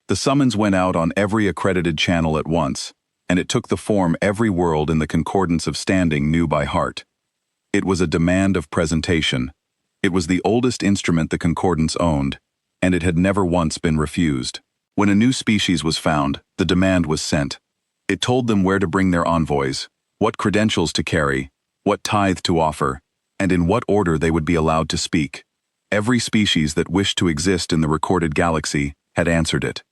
The summons went out on every accredited channel at once, and it took the form every world in the concordance of standing knew by heart. It was a demand of presentation. It was the oldest instrument the concordance owned, and it had never once been refused. When a new species was found, the demand was sent. It told them where to bring their envoys, what credentials to carry, what tithe to offer, and in what order they would be allowed to speak. Every species that wished to exist in the recorded galaxy had answered it.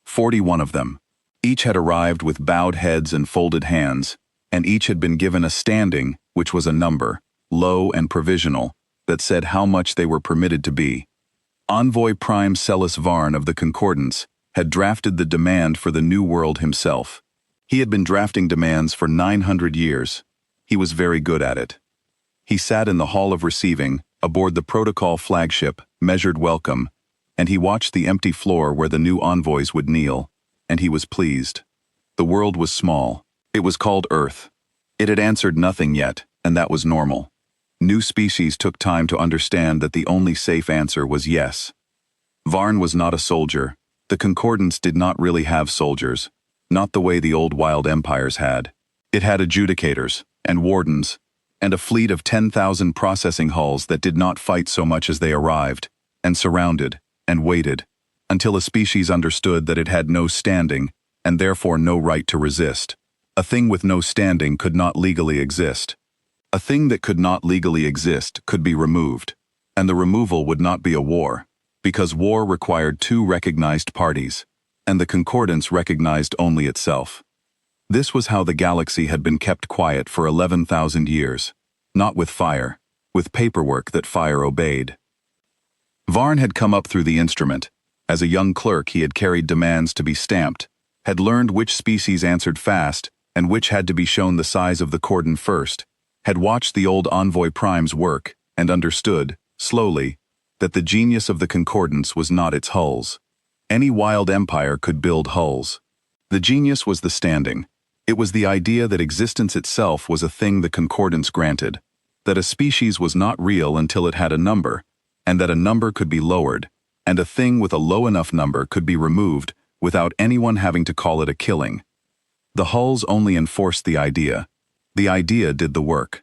41 of them. Each had arrived with bowed heads and folded hands, and each had been given a standing, which was a number, low and provisional, that said how much they were permitted to be. Envoy Prime Celis Varn of the Concordance had drafted the demand for the New World himself. He had been drafting demands for 900 years. He was very good at it. He sat in the Hall of Receiving, aboard the Protocol flagship, measured welcome, and he watched the empty floor where the new envoys would kneel, and he was pleased. The world was small. It was called Earth. It had answered nothing yet, and that was normal. New species took time to understand that the only safe answer was yes. Varn was not a soldier. The Concordance did not really have soldiers, not the way the old wild empires had. It had adjudicators, and wardens, and a fleet of 10,000 processing hulls that did not fight so much as they arrived, and surrounded, and waited, until a species understood that it had no standing, and therefore no right to resist. A thing with no standing could not legally exist. A thing that could not legally exist could be removed, and the removal would not be a war, because war required two recognized parties, and the Concordance recognized only itself. This was how the galaxy had been kept quiet for 11,000 years, not with fire, with paperwork that fire obeyed. Varn had come up through the instrument. As a young clerk, he had carried demands to be stamped, had learned which species answered fast and which had to be shown the size of the cordon first, had watched the old Envoy Primes work, and understood, slowly, that the genius of the Concordance was not its hulls. Any wild empire could build hulls. The genius was the standing. It was the idea that existence itself was a thing the Concordance granted, that a species was not real until it had a number, and that a number could be lowered, and a thing with a low enough number could be removed without anyone having to call it a killing. The hulls only enforced the idea. The idea did the work.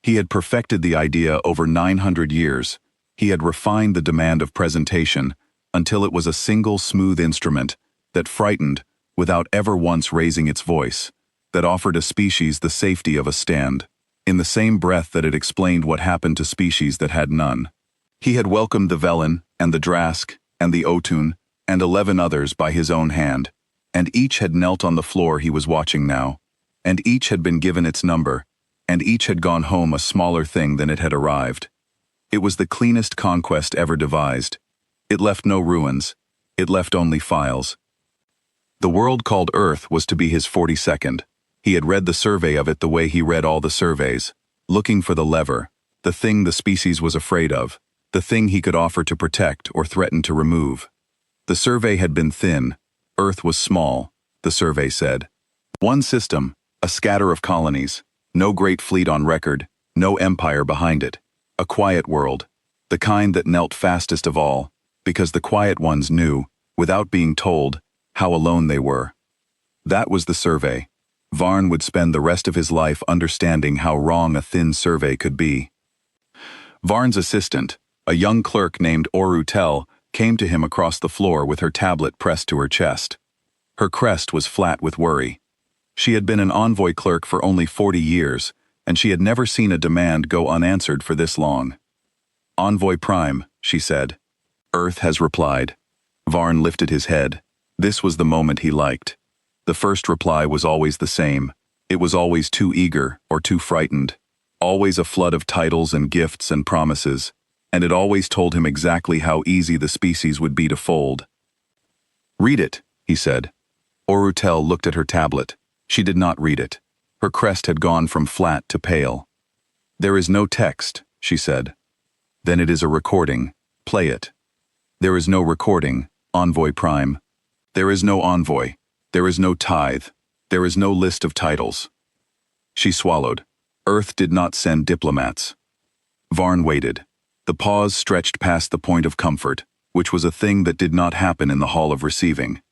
He had perfected the idea over 900 years. He had refined the demand of presentation until it was a single smooth instrument that frightened without ever once raising its voice, that offered a species the safety of a stand, in the same breath that it explained what happened to species that had none. He had welcomed the Velen, and the Drask, and the Otun, and 11 others by his own hand, and each had knelt on the floor he was watching now, and each had been given its number, and each had gone home a smaller thing than it had arrived. It was the cleanest conquest ever devised. It left no ruins. It left only files. The world called Earth was to be his 42nd. He had read the survey of it the way he read all the surveys, looking for the lever, the thing the species was afraid of, the thing he could offer to protect or threaten to remove. The survey had been thin. Earth was small, the survey said. One system, a scatter of colonies, no great fleet on record, no empire behind it. A quiet world, the kind that knelt fastest of all, because the quiet ones knew, without being told, how alone they were. That was the survey. Varn would spend the rest of his life understanding how wrong a thin survey could be. Varn's assistant, a young clerk named Orutel, came to him across the floor with her tablet pressed to her chest. Her crest was flat with worry. She had been an envoy clerk for only 40 years, and she had never seen a demand go unanswered for this long. "Envoy Prime," she said. "Earth has replied." Varn lifted his head. This was the moment he liked. The first reply was always the same. It was always too eager or too frightened. Always a flood of titles and gifts and promises, and it always told him exactly how easy the species would be to fold. "Read it," he said. Orutel looked at her tablet. She did not read it. Her crest had gone from flat to pale. "There is no text," she said. "Then it is a recording. Play it." "There is no recording, Envoy Prime. There is no envoy. There is no tithe. There is no list of titles." She swallowed. Earth did not send diplomats. Varn waited. The pause stretched past the point of comfort. which was a thing that did not happen in the Hall of Receiving.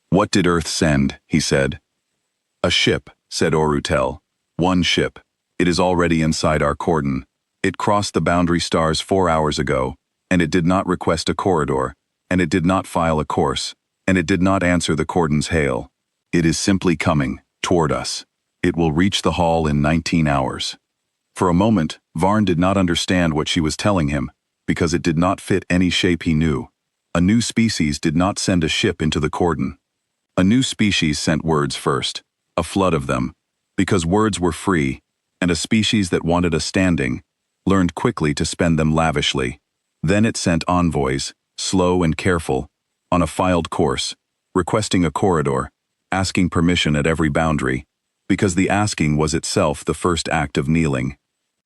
"What did Earth send?" he said. "A ship," said Orutel. "One ship. It is already inside our cordon. It crossed the boundary stars 4 hours ago, and it did not request a corridor, and it did not file a course, and it did not answer the cordon's hail. It is simply coming, toward us. It will reach the hall in 19 hours. For a moment, Varn did not understand what she was telling him, because it did not fit any shape he knew. A new species did not send a ship into the cordon. A new species sent words first, a flood of them, because words were free, and a species that wanted a standing learned quickly to spend them lavishly. Then it sent envoys, slow and careful, on a filed course, requesting a corridor, asking permission at every boundary, because the asking was itself the first act of kneeling.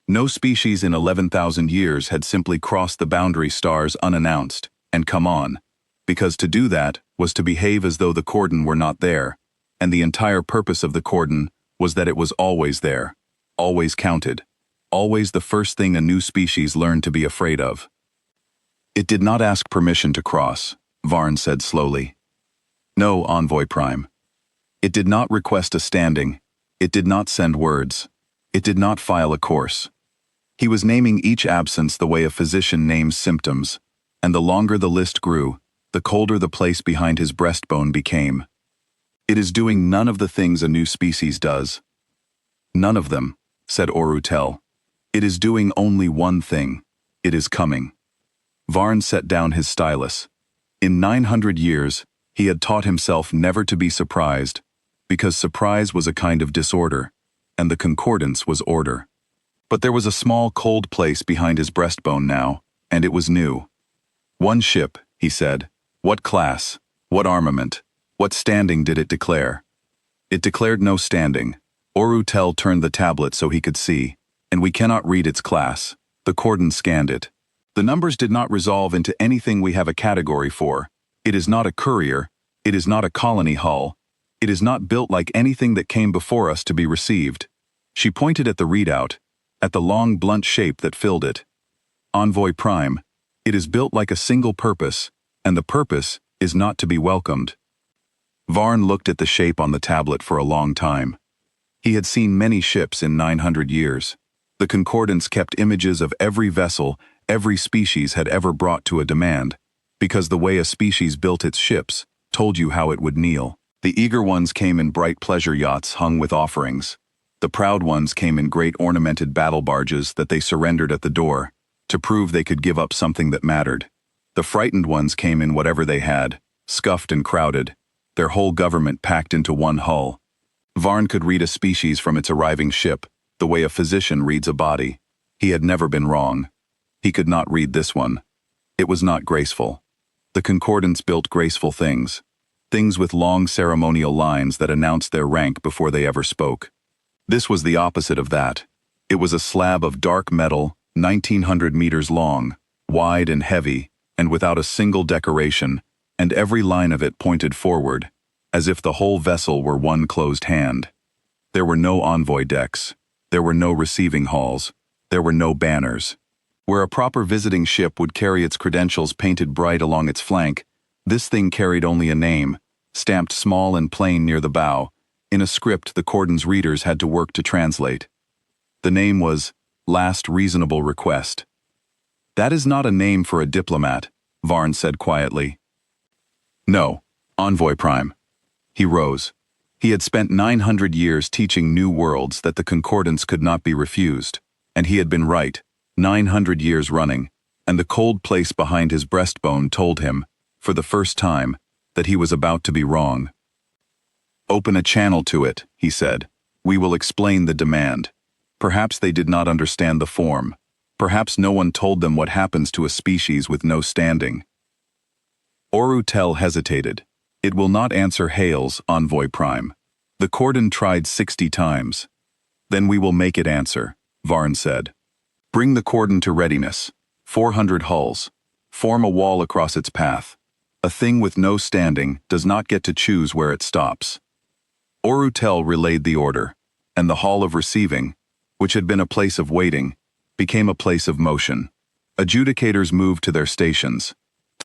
No species in 11,000 years had simply crossed the boundary stars unannounced and come on, because to do that was to behave as though the cordon were not there, and the entire purpose of the cordon was that it was always there, always counted, always the first thing a new species learned to be afraid of. "It did not ask permission to cross," Varn said slowly. "No, Envoy Prime. It did not request a standing. It did not send words. It did not file a course." He was naming each absence the way a physician names symptoms, and the longer the list grew, the colder the place behind his breastbone became. "It is doing none of the things a new species does." "None of them," said Orutel. "It is doing only one thing. It is coming." Varn set down his stylus. In 900 years, he had taught himself never to be surprised, because surprise was a kind of disorder, and the concordance was order. But there was a small cold place behind his breastbone now, and it was new. "One ship," he said. "What class? What armament? What standing did it declare?" "It declared no standing." Orutel turned the tablet so he could see, "and we cannot read its class." The cordon scanned it. "The numbers did not resolve into anything we have a category for. It is not a courier. It is not a colony hull. It is not built like anything that came before us to be received." She pointed at the readout, at the long blunt shape that filled it. "Envoy Prime, it is built like a single purpose, and the purpose is not to be welcomed." Varn looked at the shape on the tablet for a long time. He had seen many ships in 900 years. The concordance kept images of every vessel every species had ever brought to a demand, because the way a species built its ships told you how it would kneel. The eager ones came in bright pleasure yachts hung with offerings. The proud ones came in great ornamented battle barges that they surrendered at the door, to prove they could give up something that mattered. The frightened ones came in whatever they had, scuffed and crowded, their whole government packed into one hull. Varn could read a species from its arriving ship, the way a physician reads a body. He had never been wrong. He could not read this one. It was not graceful. The concordance built graceful things, things with long ceremonial lines that announced their rank before they ever spoke. This was the opposite of that. It was a slab of dark metal, 1,900 meters long, wide and heavy, and without a single decoration, and every line of it pointed forward, as if the whole vessel were one closed hand. There were no envoy decks. There were no receiving halls. There were no banners. Where a proper visiting ship would carry its credentials painted bright along its flank, this thing carried only a name, stamped small and plain near the bow, in a script the cordon's readers had to work to translate. The name was Last Reasonable Request. "That is not a name for a diplomat," Varn said quietly. "No, Envoy Prime." He rose. He had spent 900 years teaching new worlds that the concordance could not be refused, and he had been right, 900 years running, and the cold place behind his breastbone told him, for the first time, that he was about to be wrong. "Open a channel to it," he said. "We will explain the demand." Perhaps they did not understand the form. Perhaps no one told them what happens to a species with no standing. Orutel hesitated. "It will not answer hails, Envoy Prime. The cordon tried 60 times. "Then we will make it answer," Varn said. "Bring the cordon to readiness. 400 hulls. Form a wall across its path. A thing with no standing does not get to choose where it stops." Orutel relayed the order, and the hall of receiving, which had been a place of waiting, became a place of motion. Adjudicators moved to their stations.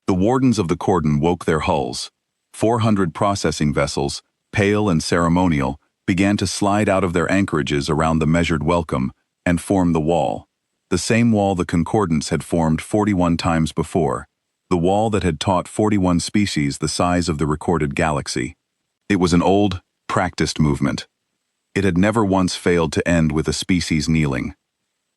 The wardens of the cordon woke their hulls. 400 processing vessels, pale and ceremonial, began to slide out of their anchorages around the measured welcome and form the wall. The same wall the concordants had formed 41 times before. The wall that had taught 41 species the size of the recorded galaxy. It was an old, practiced movement. It had never once failed to end with a species kneeling.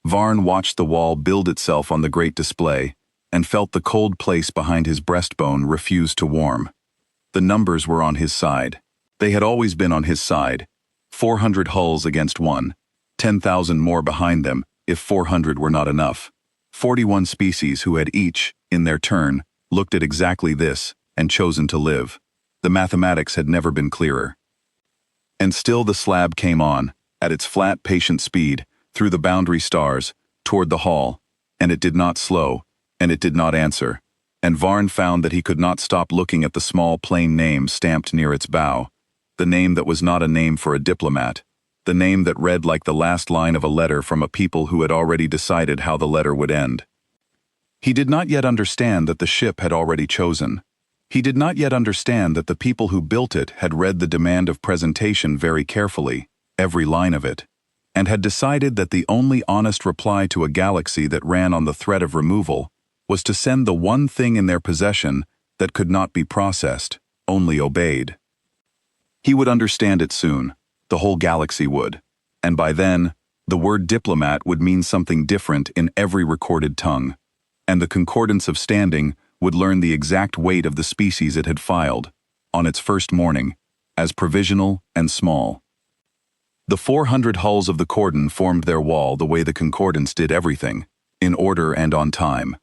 Varn watched the wall build itself on the great display and felt the cold place behind his breastbone refuse to warm. The numbers were on his side. They had always been on his side. 400 hulls against one, 10,000 more behind them if 400 were not enough. 41 species who had each, in their turn, looked at exactly this and chosen to live. The mathematics had never been clearer. And still the slab came on, at its flat, patient speed, through the boundary stars, toward the hall, and it did not slow, and it did not answer, and Varn found that he could not stop looking at the small plain name stamped near its bow, the name that was not a name for a diplomat, the name that read like the last line of a letter from a people who had already decided how the letter would end. He did not yet understand that the ship had already chosen. He did not yet understand that the people who built it had read the demand of presentation very carefully, every line of it, and had decided that the only honest reply to a galaxy that ran on the threat of removal was to send the one thing in their possession that could not be processed, only obeyed. He would understand it soon, the whole galaxy would, and by then, the word diplomat would mean something different in every recorded tongue, and the concordance of standing would learn the exact weight of the species it had filed, on its first morning, as provisional and small. The 400 hulls of the cordon formed their wall the way the concordance did everything, in order and on time.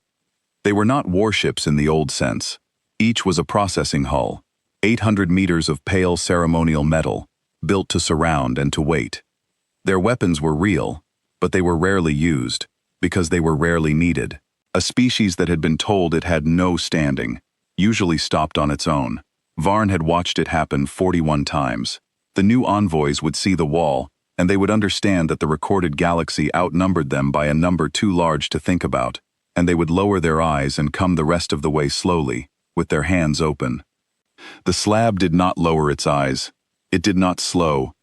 They were not warships in the old sense. Each was a processing hull, 800 meters of pale ceremonial metal, built to surround and to wait. Their weapons were real, but they were rarely used, because they were rarely needed. A species that had been told it had no standing, usually stopped on its own. Varn had watched it happen 41 times. The new envoys would see the wall, and they would understand that the recorded galaxy outnumbered them by a number too large to think about, and they would lower their eyes and come the rest of the way slowly, with their hands open. The slab did not lower its eyes. It did not slow.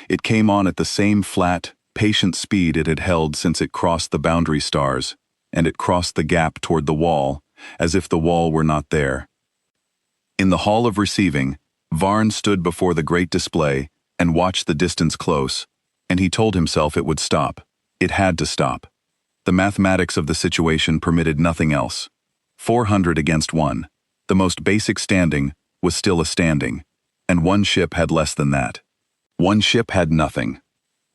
It came on at the same flat, patient speed it had held since it crossed the boundary stars, and it crossed the gap toward the wall, as if the wall were not there. In the hall of receiving, Varn stood before the great display and watched the distance close, and he told himself it would stop. It had to stop. The mathematics of the situation permitted nothing else. 400 against one. The most basic standing was still a standing, and one ship had less than that. One ship had nothing.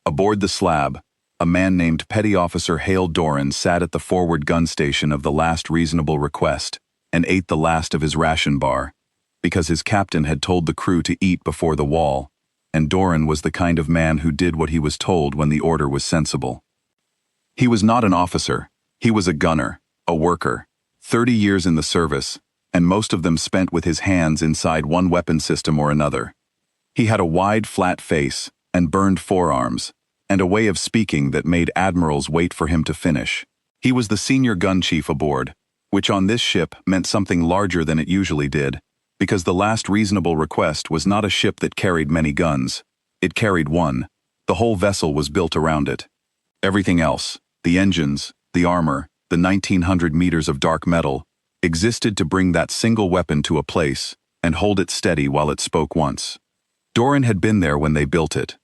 Aboard the slab, a man named Petty Officer Hale Doran sat at the forward gun station of the last reasonable request and ate the last of his ration bar, because his captain had told the crew to eat before the wall, and Doran was the kind of man who did what he was told when the order was sensible. He was not an officer, he was a gunner, a worker, 30 years in the service, and most of them spent with his hands inside one weapon system or another. He had a wide, flat face and burned forearms, and a way of speaking that made admirals wait for him to finish. He was the senior gun chief aboard, which on this ship meant something larger than it usually did, because the last reasonable request was not a ship that carried many guns. It carried one. The whole vessel was built around it. Everything else, the engines, the armor, the 1,900 meters of dark metal, existed to bring that single weapon to a place and hold it steady while it spoke once. Doran had been there when they built it.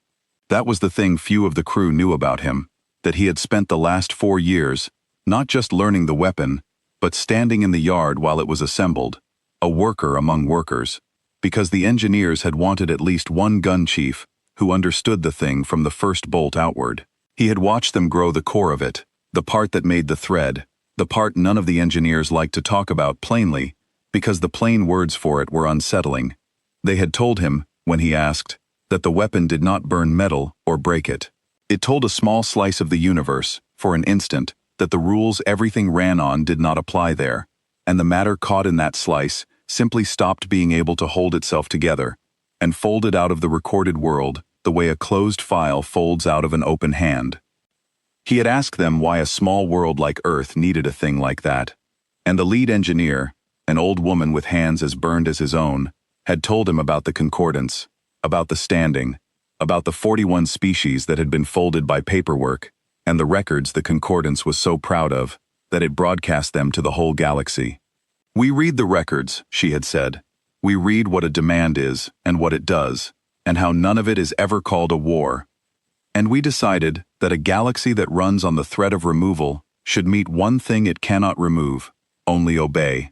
That was the thing few of the crew knew about him, that he had spent the last 4 years, not just learning the weapon, but standing in the yard while it was assembled, a worker among workers, because the engineers had wanted at least one gun chief who understood the thing from the first bolt outward. He had watched them grow the core of it, the part that made the thread, the part none of the engineers liked to talk about plainly, because the plain words for it were unsettling. They had told him, when he asked, that the weapon did not burn metal or break it. It told a small slice of the universe, for an instant, that the rules everything ran on did not apply there, and the matter caught in that slice simply stopped being able to hold itself together, and folded out of the recorded world the way a closed file folds out of an open hand. He had asked them why a small world like Earth needed a thing like that, and the lead engineer, an old woman with hands as burned as his own, had told him about the concordance, about the standing, about the 41 species that had been folded by paperwork, and the records the concordance was so proud of, that it broadcast them to the whole galaxy. "We read the records," she had said. "We read what a demand is, and what it does, and how none of it is ever called a war. And we decided that a galaxy that runs on the threat of removal should meet one thing it cannot remove, only obey."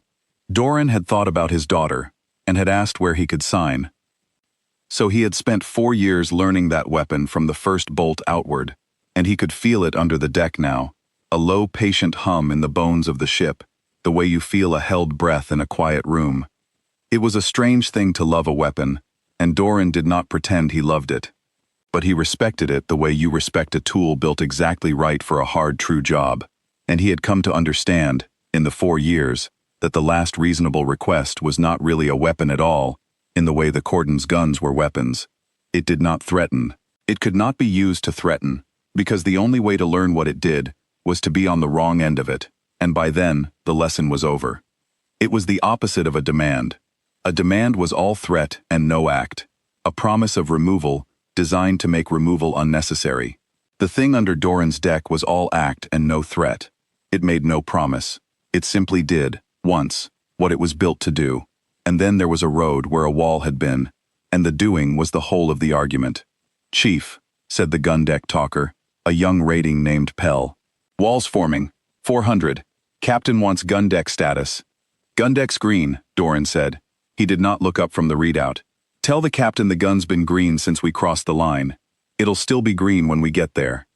Doran had thought about his daughter, and had asked where he could sign. So he had spent 4 years learning that weapon from the first bolt outward, and he could feel it under the deck now, a low patient hum in the bones of the ship, the way you feel a held breath in a quiet room. It was a strange thing to love a weapon, and Doran did not pretend he loved it. But he respected it the way you respect a tool built exactly right for a hard, true job, and he had come to understand, in the 4 years, that the last reasonable request was not really a weapon at all, in the way the Cordon's guns were weapons. It did not threaten. It could not be used to threaten, because the only way to learn what it did was to be on the wrong end of it, and by then, the lesson was over. It was the opposite of a demand. A demand was all threat and no act, a promise of removal designed to make removal unnecessary. The thing under Doran's deck was all act and no threat. It made no promise. It simply did, once, what it was built to do, and then there was a road where a wall had been, and the doing was the whole of the argument. "Chief," said the gun deck talker, a young rating named Pell. "Walls forming. 400. Captain wants gun deck status." "Gun deck's green," Doran said. He did not look up from the readout. "Tell the captain the gun's been green since we crossed the line. It'll still be green when we get there."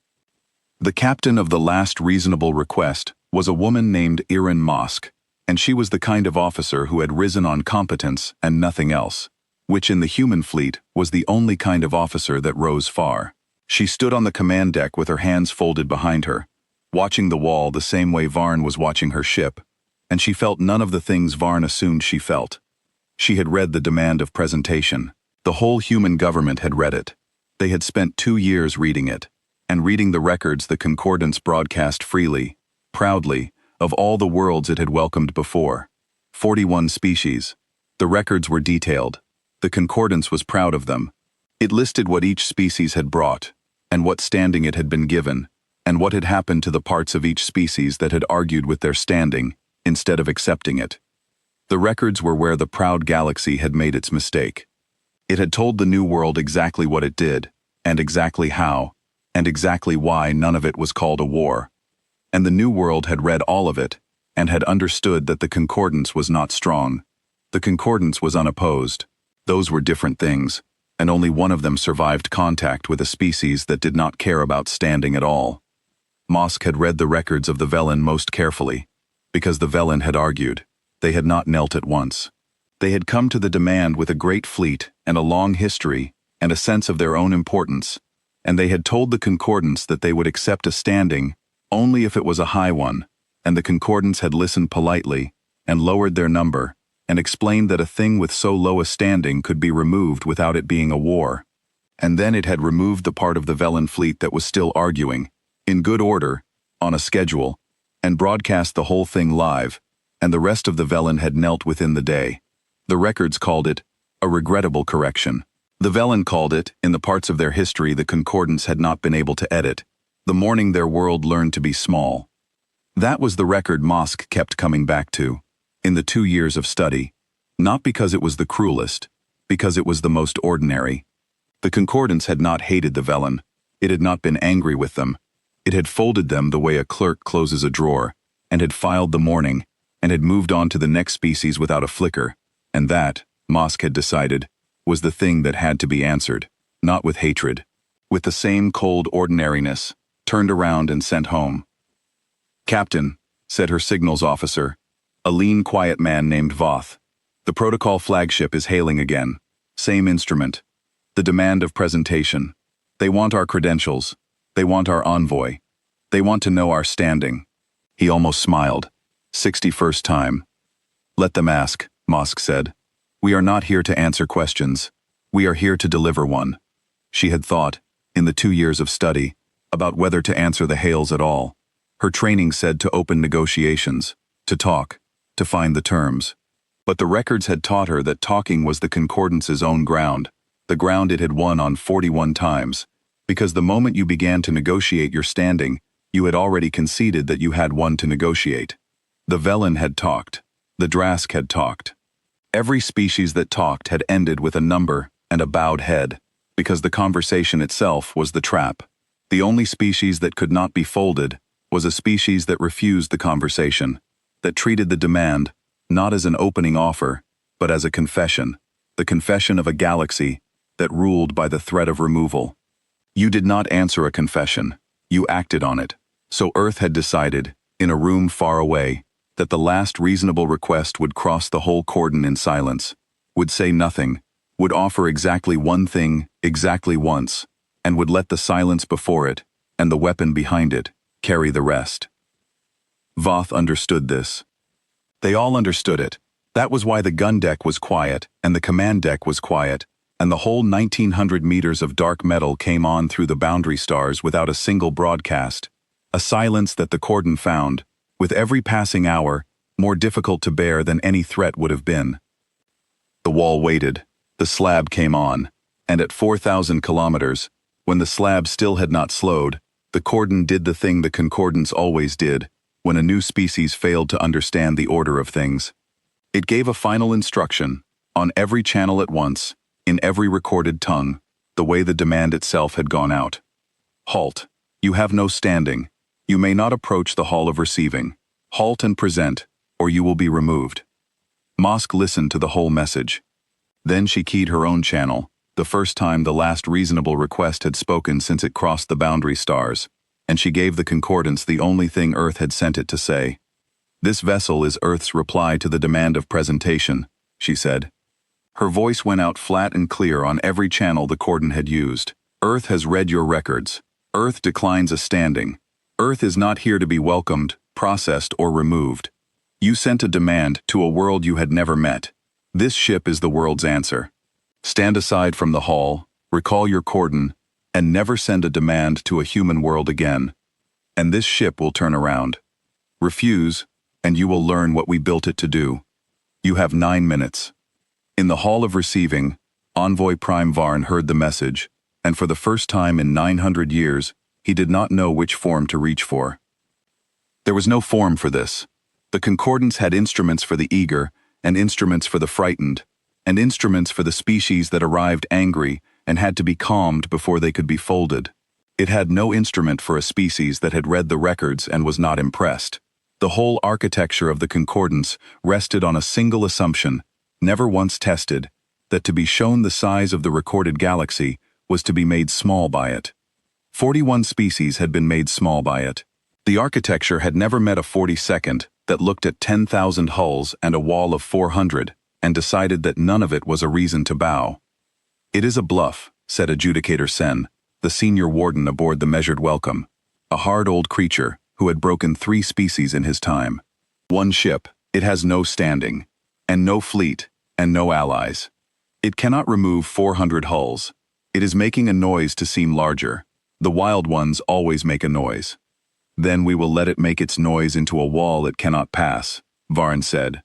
The captain of the last reasonable request was a woman named Erin Mosk, and she was the kind of officer who had risen on competence and nothing else, which in the human fleet was the only kind of officer that rose far. She stood on the command deck with her hands folded behind her, watching the wall the same way Varn was watching her ship, and she felt none of the things Varn assumed she felt. She had read the demand of presentation. The whole human government had read it. They had spent 2 years reading it, and reading the records the concordance broadcast freely, proudly, of all the worlds it had welcomed before. 41 species. The records were detailed. The concordance was proud of them. It listed what each species had brought, and what standing it had been given, and what had happened to the parts of each species that had argued with their standing, instead of accepting it. The records were where the proud galaxy had made its mistake. It had told the new world exactly what it did, and exactly how, and exactly why none of it was called a war. And the new world had read all of it, and had understood that the concordance was not strong. The concordance was unopposed. Those were different things, and only one of them survived contact with a species that did not care about standing at all. Mosk had read the records of the Velen most carefully, because the Velen had argued. They had not knelt at once. They had come to the demand with a great fleet and a long history and a sense of their own importance, and they had told the concordance that they would accept a standing only if it was a high one, and the concordance had listened politely and lowered their number and explained that a thing with so low a standing could be removed without it being a war. And then it had removed the part of the Velen fleet that was still arguing, in good order, on a schedule, and broadcast the whole thing live, and the rest of the Velen had knelt within the day. The records called it a regrettable correction. The Velen called it, in the parts of their history the concordance had not been able to edit, the morning their world learned to be small. That was the record Mosk kept coming back to, in the 2 years of study, not because it was the cruelest, because it was the most ordinary. The concordance had not hated the Velen. It had not been angry with them. It had folded them the way a clerk closes a drawer, and had filed the morning, and had moved on to the next species without a flicker, and that, Mosk had decided, was the thing that had to be answered, not with hatred, with the same cold ordinariness, turned around and sent home. "Captain," said her signals officer, a lean, quiet man named Voth, "the protocol flagship is hailing again. Same instrument. The demand of presentation. They want our credentials. They want our envoy. They want to know our standing." He almost smiled. 61st time. "Let them ask," Mosk said. "We are not here to answer questions. We are here to deliver one." She had thought, in the 2 years of study, about whether to answer the hails at all. Her training said to open negotiations, to talk, to find the terms. But the records had taught her that talking was the Concordance's own ground, the ground it had won on 41 times, because the moment you began to negotiate your standing, you had already conceded that you had one to negotiate. The Velen had talked. The Drask had talked. Every species that talked had ended with a number and a bowed head, because the conversation itself was the trap. The only species that could not be folded was a species that refused the conversation, that treated the demand not as an opening offer, but as a confession, the confession of a galaxy that ruled by the threat of removal. You did not answer a confession, you acted on it. So Earth had decided, in a room far away, that the last reasonable request would cross the whole cordon in silence, would say nothing, would offer exactly one thing, exactly once, and would let the silence before it, and the weapon behind it, carry the rest. Voth understood this. They all understood it. That was why the gun deck was quiet, and the command deck was quiet, and the whole 1900 meters of dark metal came on through the boundary stars without a single broadcast, a silence that the cordon found, with every passing hour, more difficult to bear than any threat would have been. The wall waited, the slab came on, and at 4,000 kilometers, when the slab still had not slowed, the cordon did the thing the Concordance always did, when a new species failed to understand the order of things. It gave a final instruction, on every channel at once, in every recorded tongue, the way the demand itself had gone out. Halt. You have no standing. You may not approach the hall of receiving. Halt and present, or you will be removed. Mosk listened to the whole message. Then she keyed her own channel, the first time the last reasonable request had spoken since it crossed the boundary stars, and she gave the Concordance the only thing Earth had sent it to say. This vessel is Earth's reply to the demand of presentation, she said. Her voice went out flat and clear on every channel the cordon had used. Earth has read your records. Earth declines a standing. Earth is not here to be welcomed, processed, or removed. You sent a demand to a world you had never met. This ship is the world's answer. Stand aside from the hall, recall your cordon, and never send a demand to a human world again. And this ship will turn around. Refuse, and you will learn what we built it to do. You have 9 minutes. In the hall of receiving, Envoy Prime Varn heard the message, and for the first time in 900 years, he did not know which form to reach for. There was no form for this. The Concordance had instruments for the eager, and instruments for the frightened, and instruments for the species that arrived angry and had to be calmed before they could be folded. It had no instrument for a species that had read the records and was not impressed. The whole architecture of the Concordance rested on a single assumption, never once tested, that to be shown the size of the recorded galaxy was to be made small by it. 41 species had been made small by it. The architecture had never met a 42nd that looked at 10,000 hulls and a wall of 400 and decided that none of it was a reason to bow. It is a bluff, said Adjudicator Sen, the senior warden aboard the Measured Welcome, a hard old creature who had broken 3 species in his time. One ship, it has no standing, and no fleet, and no allies. It cannot remove 400 hulls. It is making a noise to seem larger. The wild ones always make a noise. Then we will let it make its noise into a wall it cannot pass, Varn said.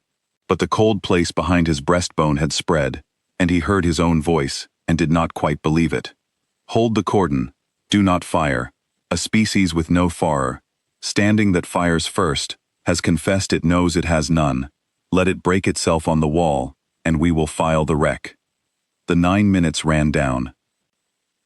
But the cold place behind his breastbone had spread, and he heard his own voice, and did not quite believe it. Hold the cordon. Do not fire. A species with no farer, standing that fires first, has confessed it knows it has none. Let it break itself on the wall, and we will file the wreck. The 9 minutes ran down.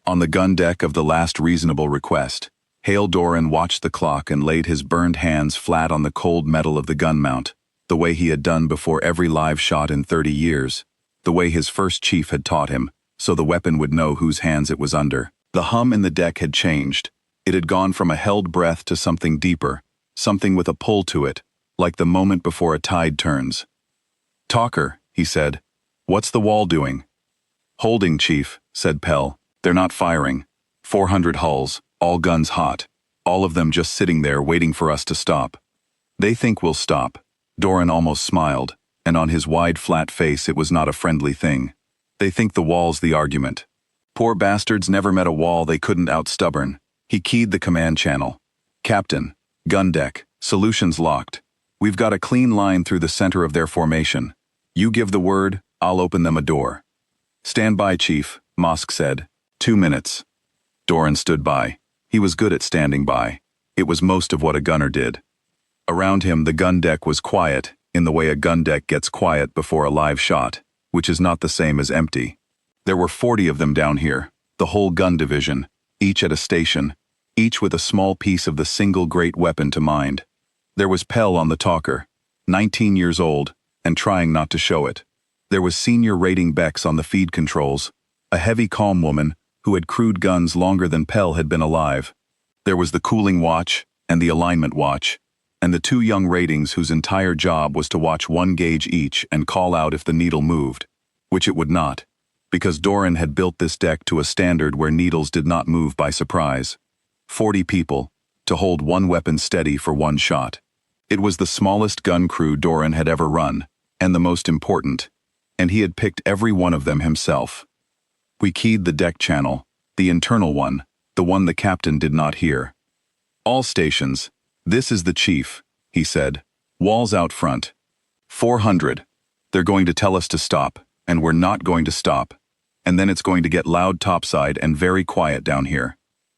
On the gun deck of the last reasonable request, Hale Doran watched the clock and laid his burned hands flat on the cold metal of the gun mount, the way he had done before every live shot in 30 years, the way his first chief had taught him, so the weapon would know whose hands it was under. The hum in the deck had changed. It had gone from a held breath to something deeper, something with a pull to it, like the moment before a tide turns. Talker, he said. What's the wall doing? Holding, Chief, said Pell. They're not firing. 400 hulls, all guns hot. All of them just sitting there waiting for us to stop. They think we'll stop. Doran almost smiled, and on his wide flat face it was not a friendly thing. They think the wall's the argument. Poor bastards never met a wall they couldn't outstubborn. He keyed the command channel. Captain, gun deck, solutions locked. We've got a clean line through the center of their formation. You give the word, I'll open them a door. Stand by, Chief, Mosk said. 2 minutes. Doran stood by. He was good at standing by. It was most of what a gunner did. Around him, the gun deck was quiet, in the way a gun deck gets quiet before a live shot, which is not the same as empty. There were 40 of them down here, the whole gun division, each at a station, each with a small piece of the single great weapon to mind. There was Pell on the talker, 19 years old, and trying not to show it. There was Senior Rating Bex on the feed controls, a heavy calm woman who had crewed guns longer than Pell had been alive. There was the cooling watch and the alignment watch, and the 2 young ratings whose entire job was to watch 1 gauge each and call out if the needle moved, which it would not, because Doran had built this deck to a standard where needles did not move by surprise. 40 people, to hold 1 weapon steady for 1 shot. It was the smallest gun crew Doran had ever run, and the most important, and he had picked every one of them himself. We keyed the deck channel, the internal one, the one the captain did not hear. All stations, this is the chief, he said. Walls out front. 400. They're going to tell us to stop, and we're not going to stop. And then it's going to get loud topside and very quiet down here.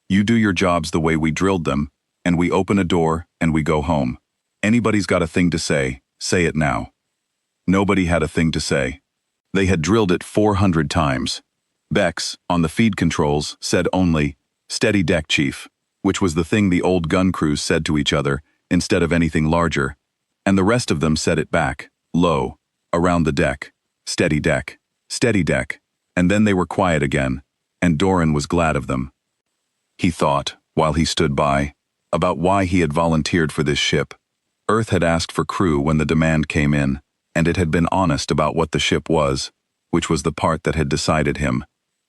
You do your jobs the way we drilled them, and we open a door and we go home. Anybody's got a thing to say it now. Nobody had a thing to say. They had drilled it 400 times. Bex, on the feed controls, said only, "Steady deck, Chief," which was the thing the old gun crews said to each other, instead of anything larger, and the rest of them said it back, low, around the deck, steady deck, and then they were quiet again, and Doran was glad of them. He thought, while he stood by, about why he had volunteered for this ship. Earth had asked for crew when the demand came in, and it had been honest about what the ship was, which was the part that had decided him.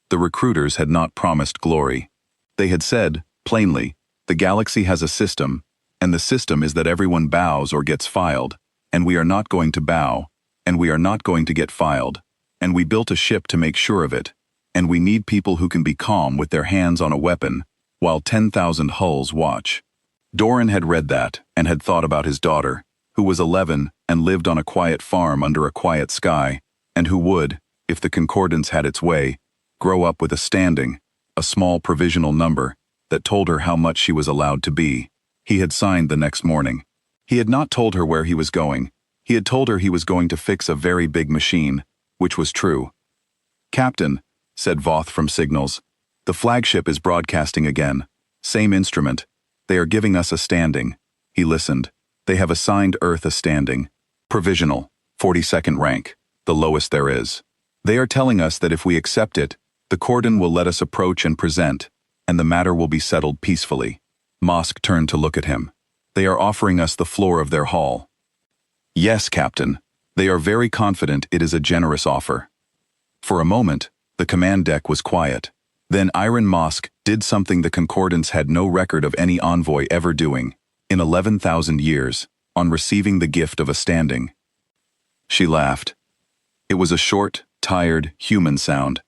The recruiters had not promised glory. They had said, plainly, the galaxy has a system, and the system is that everyone bows or gets filed, and we are not going to bow, and we are not going to get filed, and we built a ship to make sure of it, and we need people who can be calm with their hands on a weapon, while 10,000 hulls watch. Doran had read that, and had thought about his daughter, who was 11 and lived on a quiet farm under a quiet sky, and who would, if the concordance had its way, grow up with a standing, a small provisional number, that told her how much she was allowed to be. He had signed the next morning. He had not told her where he was going. He had told her he was going to fix a very big machine, which was true. "Captain," said Voth from Signals, "the flagship is broadcasting again. Same instrument. They are giving us a standing." He listened. "They have assigned Earth a standing. Provisional, 42nd rank, the lowest there is. They are telling us that if we accept it, the cordon will let us approach and present, and the matter will be settled peacefully." Mosk turned to look at him. "They are offering us the floor of their hall." "Yes, Captain. They are very confident it is a generous offer." For a moment, the command deck was quiet. Then Iron Mosk did something the Concordance had no record of any envoy ever doing, in 11,000 years, on receiving the gift of a standing. She laughed. It was a short, tired, human sound,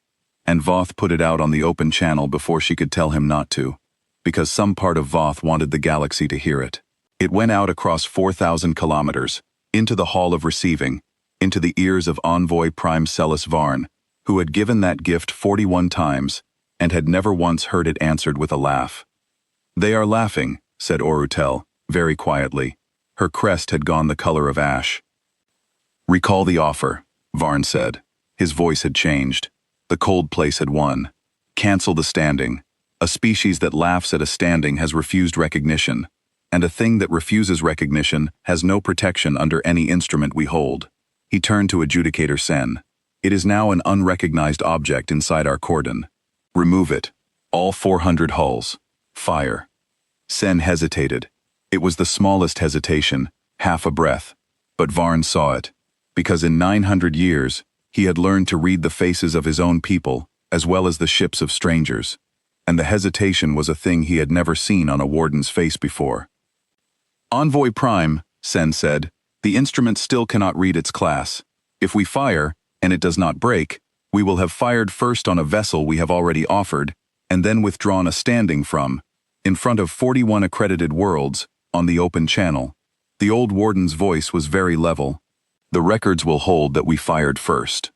and Voth put it out on the open channel before she could tell him not to, because some part of Voth wanted the galaxy to hear it. It went out across 4,000 kilometers, into the hall of receiving, into the ears of Envoy Prime Celis Varn, who had given that gift 41 times, and had never once heard it answered with a laugh. "They are laughing," said Orutel, very quietly. Her crest had gone the color of ash. "Recall the offer," Varn said. His voice had changed. The cold place had won. "Cancel the standing. A species that laughs at a standing has refused recognition, and a thing that refuses recognition has no protection under any instrument we hold." He turned to Adjudicator Sen. "It is now an unrecognized object inside our cordon. Remove it. All 400 hulls. Fire." Sen hesitated. It was the smallest hesitation, half a breath, but Varn saw it, because in 900 years, he had learned to read the faces of his own people, as well as the ships of strangers, and the hesitation was a thing he had never seen on a warden's face before. "Envoy Prime," Sen said, "the instrument still cannot read its class. If we fire, and it does not break, we will have fired first on a vessel we have already offered, and then withdrawn a standing from, in front of 41 accredited worlds, on the open channel." The old warden's voice was very level. The records will hold that we fired first.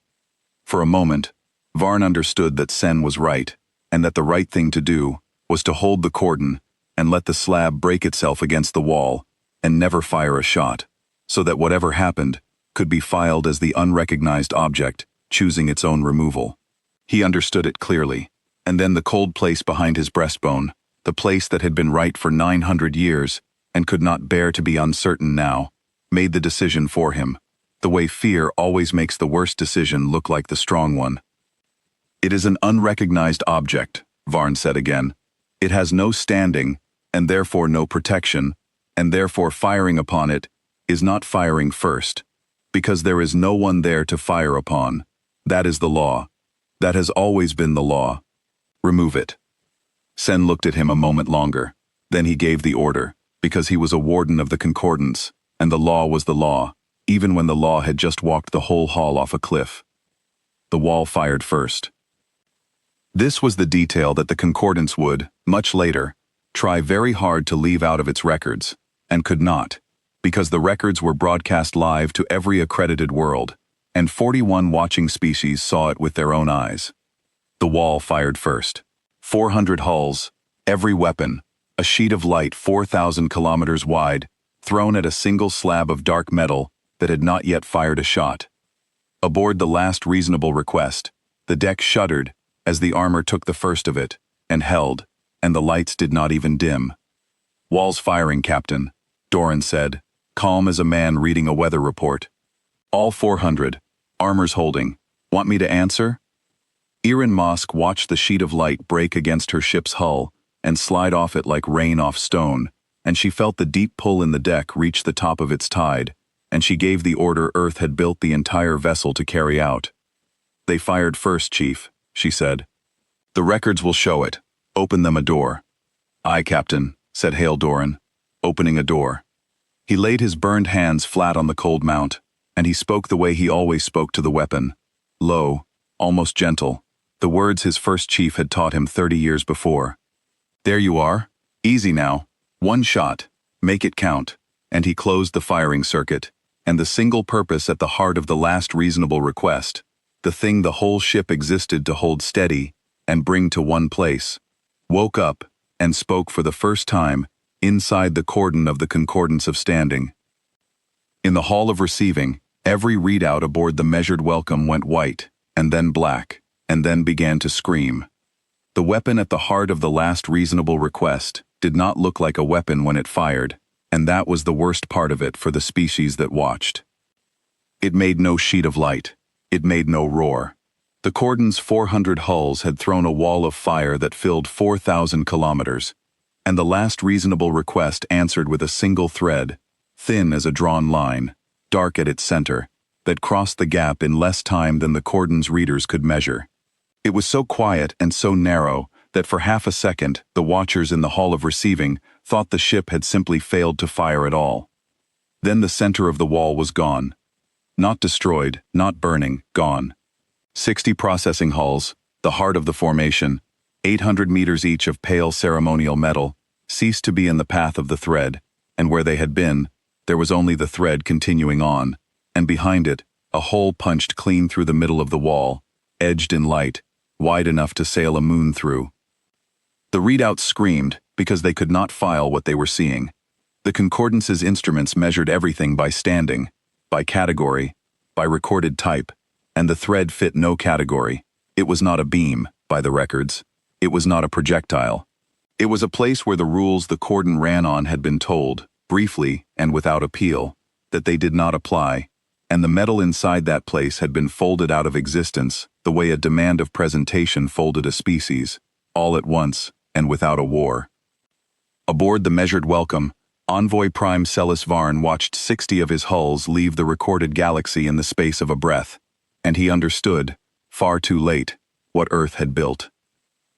For a moment, Varn understood that Sen was right, and that the right thing to do was to hold the cordon and let the slab break itself against the wall and never fire a shot, so that whatever happened could be filed as the unrecognized object, choosing its own removal. He understood it clearly, and then the cold place behind his breastbone, the place that had been right for 900 years and could not bear to be uncertain now, made the decision for him, the way fear always makes the worst decision look like the strong one. It is an unrecognized object, Varn said again. It has no standing, and therefore no protection, and therefore firing upon it is not firing first, because there is no one there to fire upon. That is the law. That has always been the law. Remove it. Sen looked at him a moment longer. Then he gave the order, because he was a warden of the concordance, and the law was the law, even when the law had just walked the whole hall off a cliff. The wall fired first. This was the detail that the concordance would, much later, try very hard to leave out of its records, and could not, because the records were broadcast live to every accredited world, and 41 watching species saw it with their own eyes. The wall fired first. 400 hulls, every weapon, a sheet of light 4,000 kilometers wide, thrown at a single slab of dark metal that had not yet fired a shot. Aboard the last reasonable request, the deck shuddered as the armor took the first of it, and held, and the lights did not even dim. "Wall's firing, Captain," Doran said, calm as a man reading a weather report. "All 400, armor's holding. Want me to answer?" Erin Mosk watched the sheet of light break against her ship's hull and slide off it like rain off stone, and she felt the deep pull in the deck reach the top of its tide, and she gave the order Earth had built the entire vessel to carry out. "They fired first, Chief," she said. "The records will show it. Open them a door." "Aye, Captain," said Hale Doran, opening a door. He laid his burned hands flat on the cold mount, and he spoke the way he always spoke to the weapon. Low, almost gentle, the words his first chief had taught him 30 years before. "There you are. Easy now. One shot. Make it count." And he closed the firing circuit, and the single purpose at the heart of the last reasonable request, the thing the whole ship existed to hold steady and bring to one place, woke up and spoke for the first time inside the cordon of the concordance of standing. In the hall of receiving, every readout aboard the measured welcome went white, and then black, and then began to scream. The weapon at the heart of the last reasonable request did not look like a weapon when it fired, and that was the worst part of it for the species that watched. It made no sheet of light. It made no roar. The cordon's 400 hulls had thrown a wall of fire that filled 4,000 kilometers, and the last reasonable request answered with a single thread, thin as a drawn line, dark at its center, that crossed the gap in less time than the cordon's readers could measure. It was so quiet and so narrow that for half a second the watchers in the hall of receiving thought the ship had simply failed to fire at all. Then the center of the wall was gone. Not destroyed, not burning, gone. 60 processing hulls, the heart of the formation, 800 meters each of pale ceremonial metal, ceased to be in the path of the thread, and where they had been, there was only the thread continuing on, and behind it, a hole punched clean through the middle of the wall, edged in light, wide enough to sail a moon through. The readouts screamed because they could not file what they were seeing. The concordance's instruments measured everything by standing, by category, by recorded type, and the thread fit no category. It was not a beam, by the records. It was not a projectile. It was a place where the rules the cordon ran on had been told, briefly and without appeal, that they did not apply, and the metal inside that place had been folded out of existence the way a demand of presentation folded a species, all at once and without a war. Aboard the measured welcome, Envoy Prime Celis Varn watched 60 of his hulls leave the recorded galaxy in the space of a breath, and he understood, far too late, what Earth had built.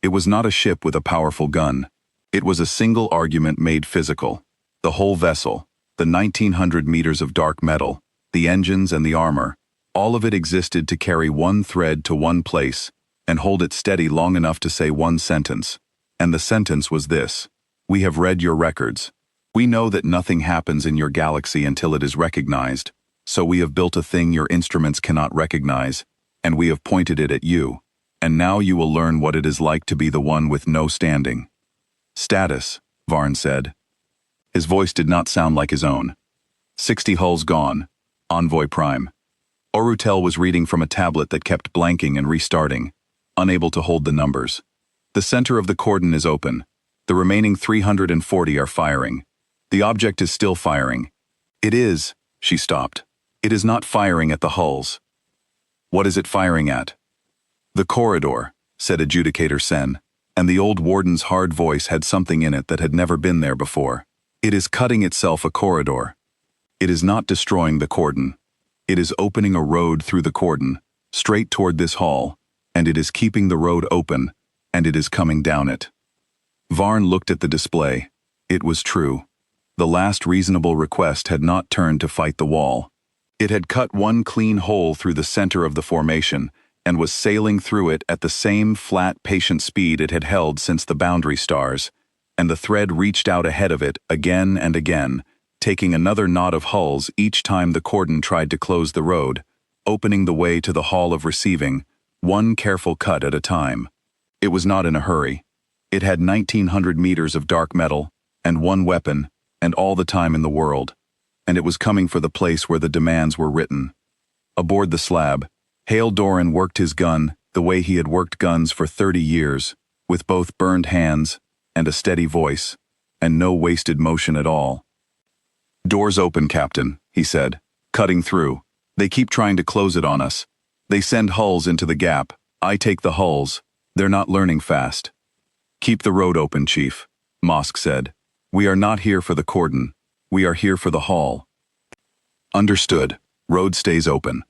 It was not a ship with a powerful gun. It was a single argument made physical. The whole vessel, the 1,900 meters of dark metal, the engines and the armor, all of it existed to carry one thread to one place and hold it steady long enough to say one sentence. And the sentence was this: "We have read your records. We know that nothing happens in your galaxy until it is recognized, So we have built a thing your instruments cannot recognize, and we have pointed it at you. And now you will learn what it is like to be the one with no standing. Status, Varn said. His voice did not sound like his own. 60 hulls gone. Envoy Prime. Orutel was reading from a tablet that kept blanking and restarting, unable to hold the numbers. The center of the cordon is open. The remaining 340 are firing. The object is still firing. It is, she stopped. It is not firing at the hulls. What is it firing at? The corridor, said Adjudicator Sen, and the old warden's hard voice had something in it that had never been there before. It is cutting itself a corridor. It is not destroying the cordon. It is opening a road through the cordon, straight toward this hall, and it is keeping the road open, and it is coming down it. Varn looked at the display. It was true. The last reasonable request had not turned to fight the wall. It had cut one clean hole through the center of the formation, and was sailing through it at the same flat, patient speed it had held since the boundary stars, and the thread reached out ahead of it again and again, taking another knot of hulls each time the cordon tried to close the road, opening the way to the hall of receiving, one careful cut at a time. It was not in a hurry. It had 1,900 meters of dark metal, and one weapon, and all the time in the world, and it was coming for the place where the demands were written. Aboard the slab, Hale Doran worked his gun the way he had worked guns for 30 years, with both burned hands and a steady voice, and no wasted motion at all. Doors open, Captain, he said, cutting through. They keep trying to close it on us. They send hulls into the gap. I take the hulls. They're not learning fast. Keep the road open, Chief, Mosk said. We are not here for the cordon. We are here for the hall. Understood. Road stays open.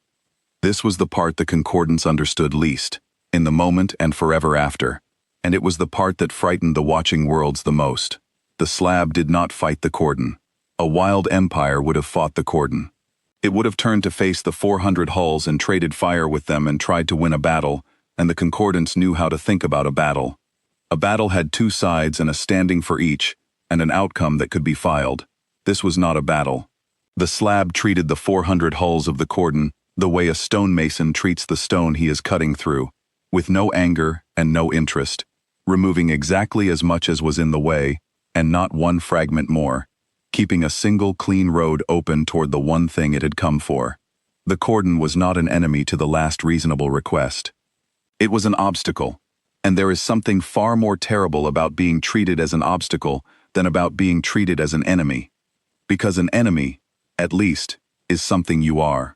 This was the part the Concordance understood least, in the moment and forever after, and it was the part that frightened the watching worlds the most. The slab did not fight the cordon. A wild empire would have fought the cordon. It would have turned to face the 400 hulls and traded fire with them and tried to win a battle, and the Concordance knew how to think about a battle. A battle had two sides and a standing for each, and an outcome that could be filed. This was not a battle. The slab treated the 400 hulls of the cordon the way a stonemason treats the stone he is cutting through, with no anger and no interest, removing exactly as much as was in the way, and not one fragment more, keeping a single clean road open toward the one thing it had come for. The cordon was not an enemy to the last reasonable request. It was an obstacle, and there is something far more terrible about being treated as an obstacle than about being treated as an enemy. Because an enemy, at least, is something you are.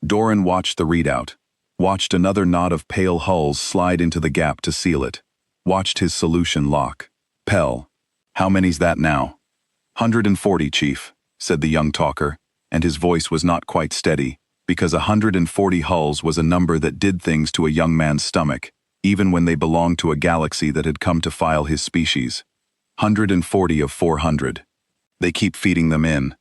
Doran watched the readout, watched another knot of pale hulls slide into the gap to seal it, watched his solution lock. Pell. How many's that now? 140, Chief, said the young talker, and his voice was not quite steady, because 140 hulls was a number that did things to a young man's stomach, even when they belonged to a galaxy that had come to file his species. 140 of 400. They keep feeding them in.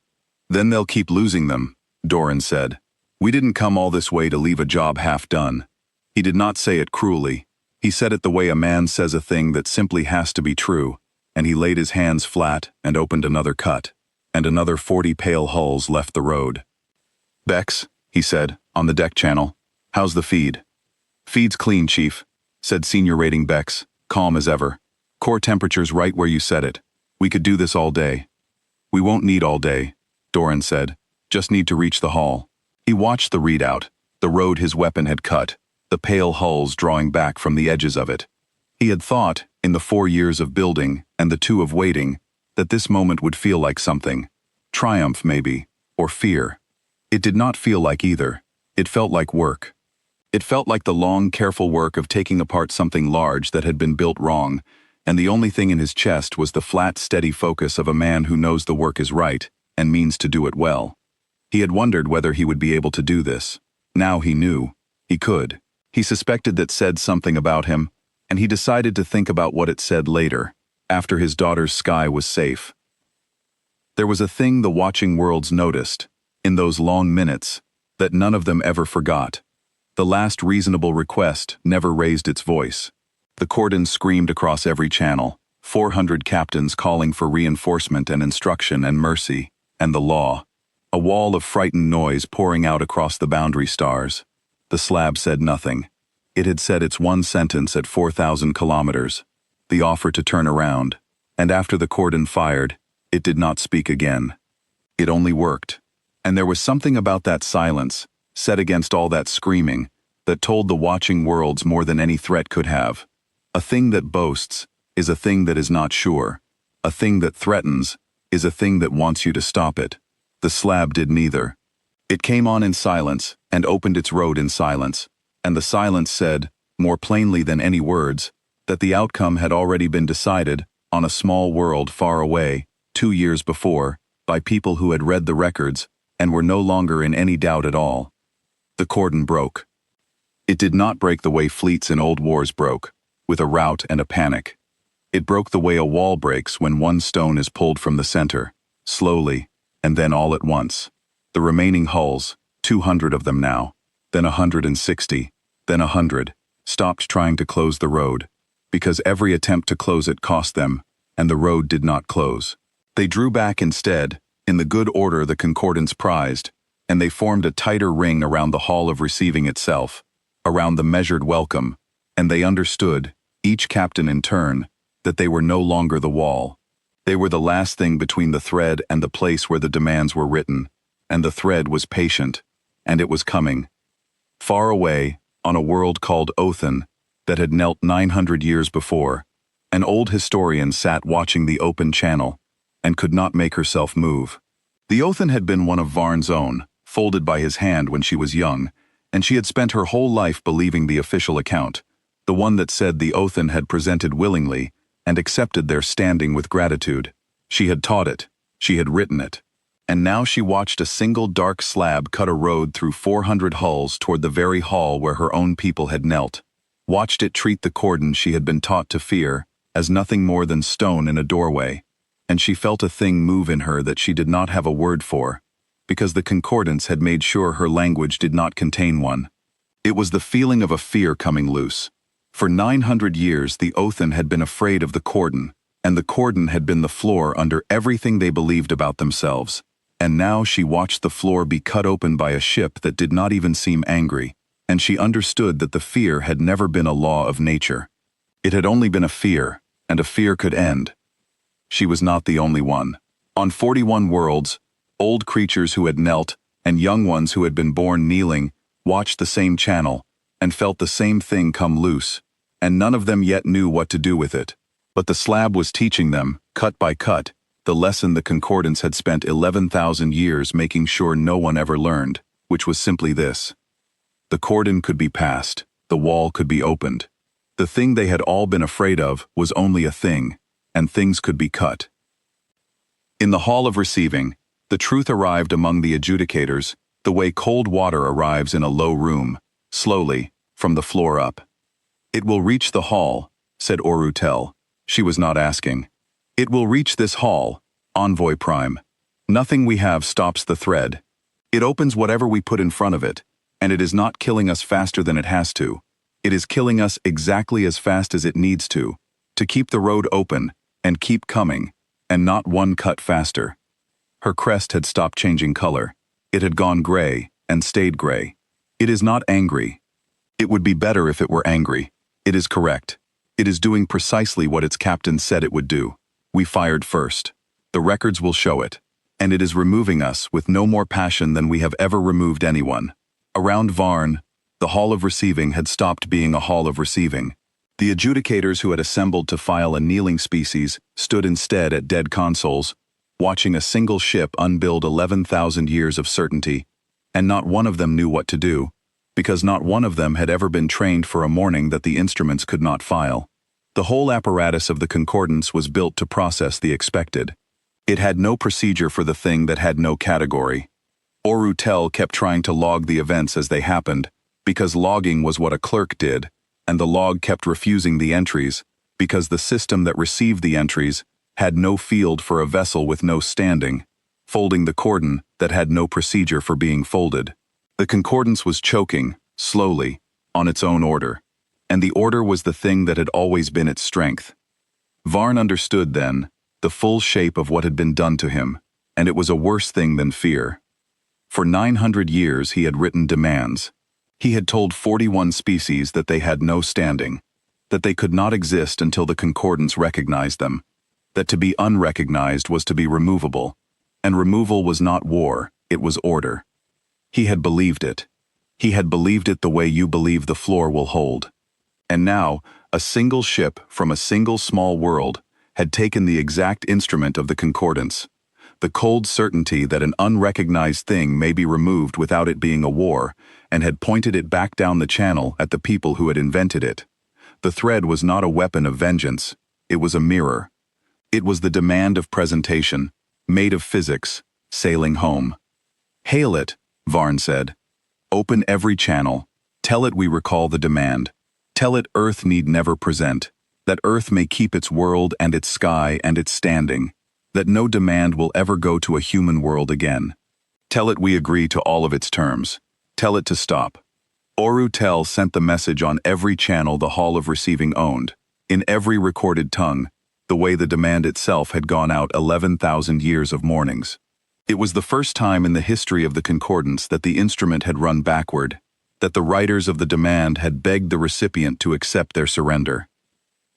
Then they'll keep losing them, Doran said. We didn't come all this way to leave a job half done. He did not say it cruelly. He said it the way a man says a thing that simply has to be true, and he laid his hands flat and opened another cut, and another 40 pale hulls left the road. Bex, he said, on the deck channel. How's the feed? Feed's clean, Chief, said Senior Rating Bex, calm as ever. Core temperature's right where you said it. We could do this all day. We won't need all day, Doran said. Just need to reach the hall. He watched the readout, the road his weapon had cut, the pale hulls drawing back from the edges of it. He had thought, in the 4 years of building and the 2 of waiting, that this moment would feel like something. Triumph, maybe, or fear. It did not feel like either. It felt like work. It felt like the long, careful work of taking apart something large that had been built wrong, and the only thing in his chest was the flat, steady focus of a man who knows the work is right and means to do it well. He had wondered whether he would be able to do this. Now he knew. He could. He suspected that said something about him, and he decided to think about what it said later, after his daughter's sky was safe. There was a thing the watching worlds noticed, in those long minutes, that none of them ever forgot. The last reasonable request never raised its voice. The cordon screamed across every channel, 400 captains calling for reinforcement and instruction and mercy, and the law. a wall of frightened noise pouring out across the boundary stars. The slab said nothing. It had said its one sentence at 4,000 kilometers, the offer to turn around, and after the cordon fired, it did not speak again. It only worked. And there was something about that silence, set against all that screaming, that told the watching worlds more than any threat could have. A thing that boasts is a thing that is not sure. A thing that threatens is a thing that wants you to stop it. The slab did neither. It came on in silence and opened its road in silence, and the silence said, more plainly than any words, that the outcome had already been decided on a small world far away, 2 years before, by people who had read the records and were no longer in any doubt at all. The cordon broke. It did not break the way fleets in old wars broke, with a rout and a panic. It broke the way a wall breaks when one stone is pulled from the center, slowly, and then all at once. The remaining hulls, 200 of them now, then 160, then 100, stopped trying to close the road, because every attempt to close it cost them, and the road did not close. They drew back instead, in the good order the concordance prized, and they formed a tighter ring around the hall of receiving itself, around the measured welcome, and they understood, each captain in turn, that they were no longer the wall. They were the last thing between the thread and the place where the demands were written, and the thread was patient, and it was coming. Far away, on a world called Othan, that had knelt 900 years before, an old historian sat watching the open channel, and could not make herself move. The Othan had been one of Varn's own, folded by his hand when she was young, and she had spent her whole life believing the official account, the one that said the Othan had presented willingly and accepted their standing with gratitude. She had taught it, she had written it, and now she watched a single dark slab cut a road through 400 hulls toward the very hall where her own people had knelt, watched it treat the cordon she had been taught to fear as nothing more than stone in a doorway, and she felt a thing move in her that she did not have a word for, because the concordance had made sure her language did not contain one. It was the feeling of a fear coming loose. For 900 years the Othan had been afraid of the cordon, and the cordon had been the floor under everything they believed about themselves, and now she watched the floor be cut open by a ship that did not even seem angry, and she understood that the fear had never been a law of nature. It had only been a fear, and a fear could end. She was not the only one. On 41 worlds, old creatures who had knelt, and young ones who had been born kneeling, watched the same channel, and felt the same thing come loose, and none of them yet knew what to do with it. But the slab was teaching them, cut by cut, the lesson the concordance had spent 11,000 years making sure no one ever learned, which was simply this. The cordon could be passed, the wall could be opened. The thing they had all been afraid of was only a thing, and things could be cut. In the hall of receiving, the truth arrived among the adjudicators, the way cold water arrives in a low room, slowly, from the floor up. It will reach the hall, said Orutel. She was not asking. It will reach this hall, Envoy Prime. Nothing we have stops the thread. It opens whatever we put in front of it, and it is not killing us faster than it has to. It is killing us exactly as fast as it needs to keep the road open, and keep coming, and not one cut faster. Her crest had stopped changing color. It had gone gray, and stayed gray. It is not angry. It would be better if it were angry. It is correct. It is doing precisely what its captain said it would do. We fired first. The records will show it. And it is removing us with no more passion than we have ever removed anyone. Around Varn, the hall of receiving had stopped being a hall of receiving. The adjudicators who had assembled to file a kneeling species stood instead at dead consoles, watching a single ship unbuild 11,000 years of certainty, and not one of them knew what to do, because not one of them had ever been trained for a morning that the instruments could not file. The whole apparatus of the concordance was built to process the expected. It had no procedure for the thing that had no category. Orutel kept trying to log the events as they happened, because logging was what a clerk did, and the log kept refusing the entries, because the system that received the entries had no field for a vessel with no standing, folding the cordon that had no procedure for being folded. The concordance was choking, slowly, on its own order, and the order was the thing that had always been its strength. Varn understood then the full shape of what had been done to him, and it was a worse thing than fear. For 900 years he had written demands. He had told 41 species that they had no standing, that they could not exist until the concordance recognized them, that to be unrecognized was to be removable, and removal was not war, it was order. He had believed it. He had believed it the way you believe the floor will hold. And now, a single ship from a single small world had taken the exact instrument of the concordance, the cold certainty that an unrecognized thing may be removed without it being a war, and had pointed it back down the channel at the people who had invented it. The thread was not a weapon of vengeance, it was a mirror. It was the demand of presentation, made of physics, sailing home. Hail it, Varn said. Open every channel. Tell it we recall the demand. Tell it Earth need never present, that Earth may keep its world and its sky and its standing, that no demand will ever go to a human world again. Tell it we agree to all of its terms. Tell it to stop. Oru Tel sent the message on every channel the Hall of Receiving owned, in every recorded tongue, the way the demand itself had gone out 11,000 years of mornings. It was the first time in the history of the concordance that the instrument had run backward, that the writers of the demand had begged the recipient to accept their surrender.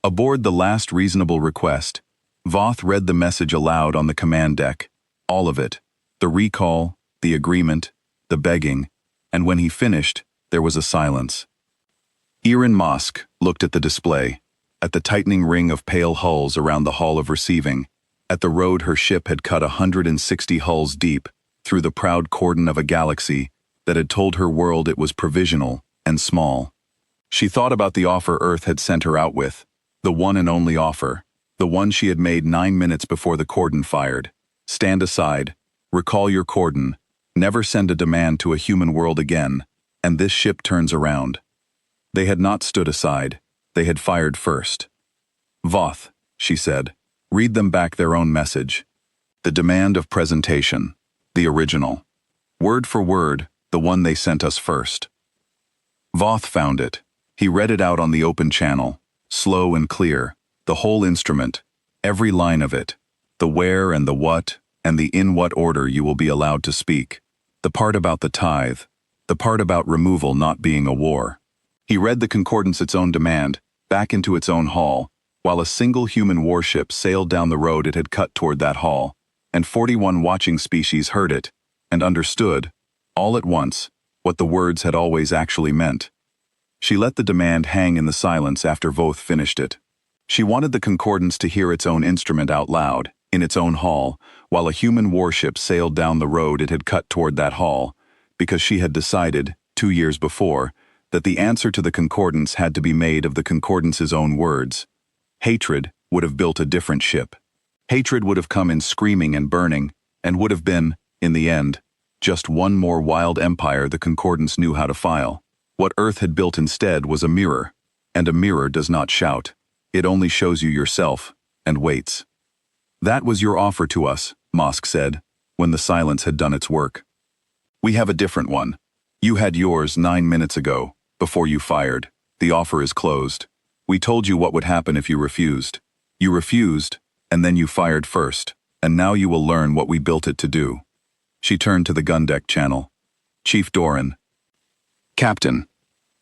Aboard the last reasonable request, Voth read the message aloud on the command deck, all of it, the recall, the agreement, the begging, and when he finished, there was a silence. Irin Mosk looked at the display, at the tightening ring of pale hulls around the Hall of Receiving, at the road her ship had cut 160 hulls deep through the proud cordon of a galaxy that had told her world it was provisional and small. She thought about the offer Earth had sent her out with, the one and only offer, the one she had made 9 minutes before the cordon fired. Stand aside, recall your cordon, never send a demand to a human world again, and this ship turns around. They had not stood aside, they had fired first. Voth, she said, read them back their own message. The demand of presentation, the original. Word for word, the one they sent us first. Voth found it. He read it out on the open channel, slow and clear, the whole instrument, every line of it, the where and the what, and the in what order you will be allowed to speak, the part about the tithe, the part about removal not being a war. He read the concordance its own demand, back into its own hall, while a single human warship sailed down the road it had cut toward that hall, and 41 watching species heard it, and understood, all at once, what the words had always actually meant. She let the demand hang in the silence after Voth finished it. She wanted the concordance to hear its own instrument out loud, in its own hall, while a human warship sailed down the road it had cut toward that hall, because she had decided, 2 years before, that the answer to the concordance had to be made of the concordance's own words. Hatred would have built a different ship. Hatred would have come in screaming and burning, and would have been, in the end, just one more wild empire the concordance knew how to file. What Earth had built instead was a mirror, and a mirror does not shout. It only shows you yourself, and waits. That was your offer to us, Mosk said, when the silence had done its work. We have a different one. You had yours 9 minutes ago, before you fired. The offer is closed. We told you what would happen if you refused. You refused, and then you fired first, and now you will learn what we built it to do. She turned to the gun deck channel. Chief Doran. Captain.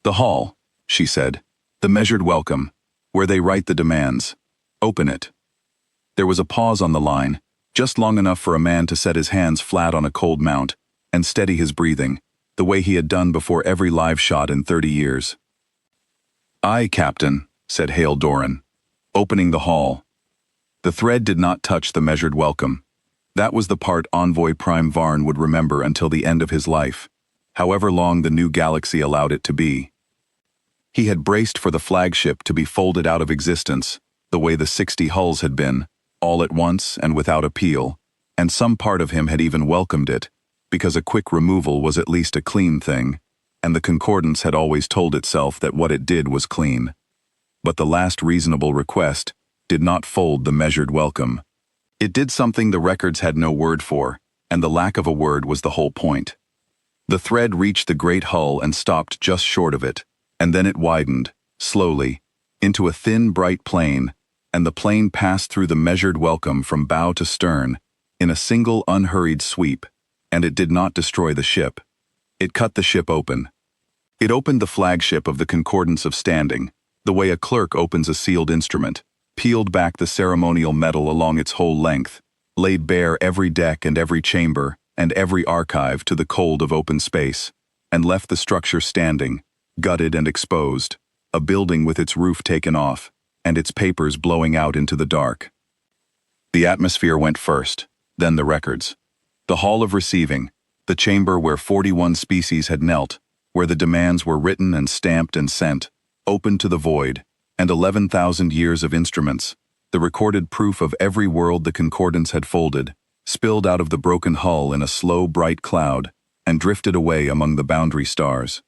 The hall, she said. The measured welcome, where they write the demands. Open it. There was a pause on the line, just long enough for a man to set his hands flat on a cold mount and steady his breathing, the way he had done before every live shot in 30 years. Aye, Captain, said Hale Doran, opening the hall. The thread did not touch the measured welcome. That was the part Envoy Prime Varn would remember until the end of his life, however long the new galaxy allowed it to be. He had braced for the flagship to be folded out of existence, the way the 60 hulls had been, all at once and without appeal, and some part of him had even welcomed it, because a quick removal was at least a clean thing, and the concordance had always told itself that what it did was clean. But the last reasonable request did not fold the measured welcome. It did something the records had no word for, and the lack of a word was the whole point. The thread reached the great hull and stopped just short of it, and then it widened, slowly, into a thin, bright plane, and the plane passed through the measured welcome from bow to stern, in a single unhurried sweep, and it did not destroy the ship. It cut the ship open. It opened the flagship of the Concordance of Standing, the way a clerk opens a sealed instrument, peeled back the ceremonial metal along its whole length, laid bare every deck and every chamber and every archive to the cold of open space, and left the structure standing, gutted and exposed, a building with its roof taken off, and its papers blowing out into the dark. The atmosphere went first, then the records. The hall of receiving, the chamber where 41 species had knelt, where the demands were written and stamped and sent, opened to the void, and 11,000 years of instruments, the recorded proof of every world the Concordance had folded, spilled out of the broken hull in a slow, bright cloud, and drifted away among the boundary stars.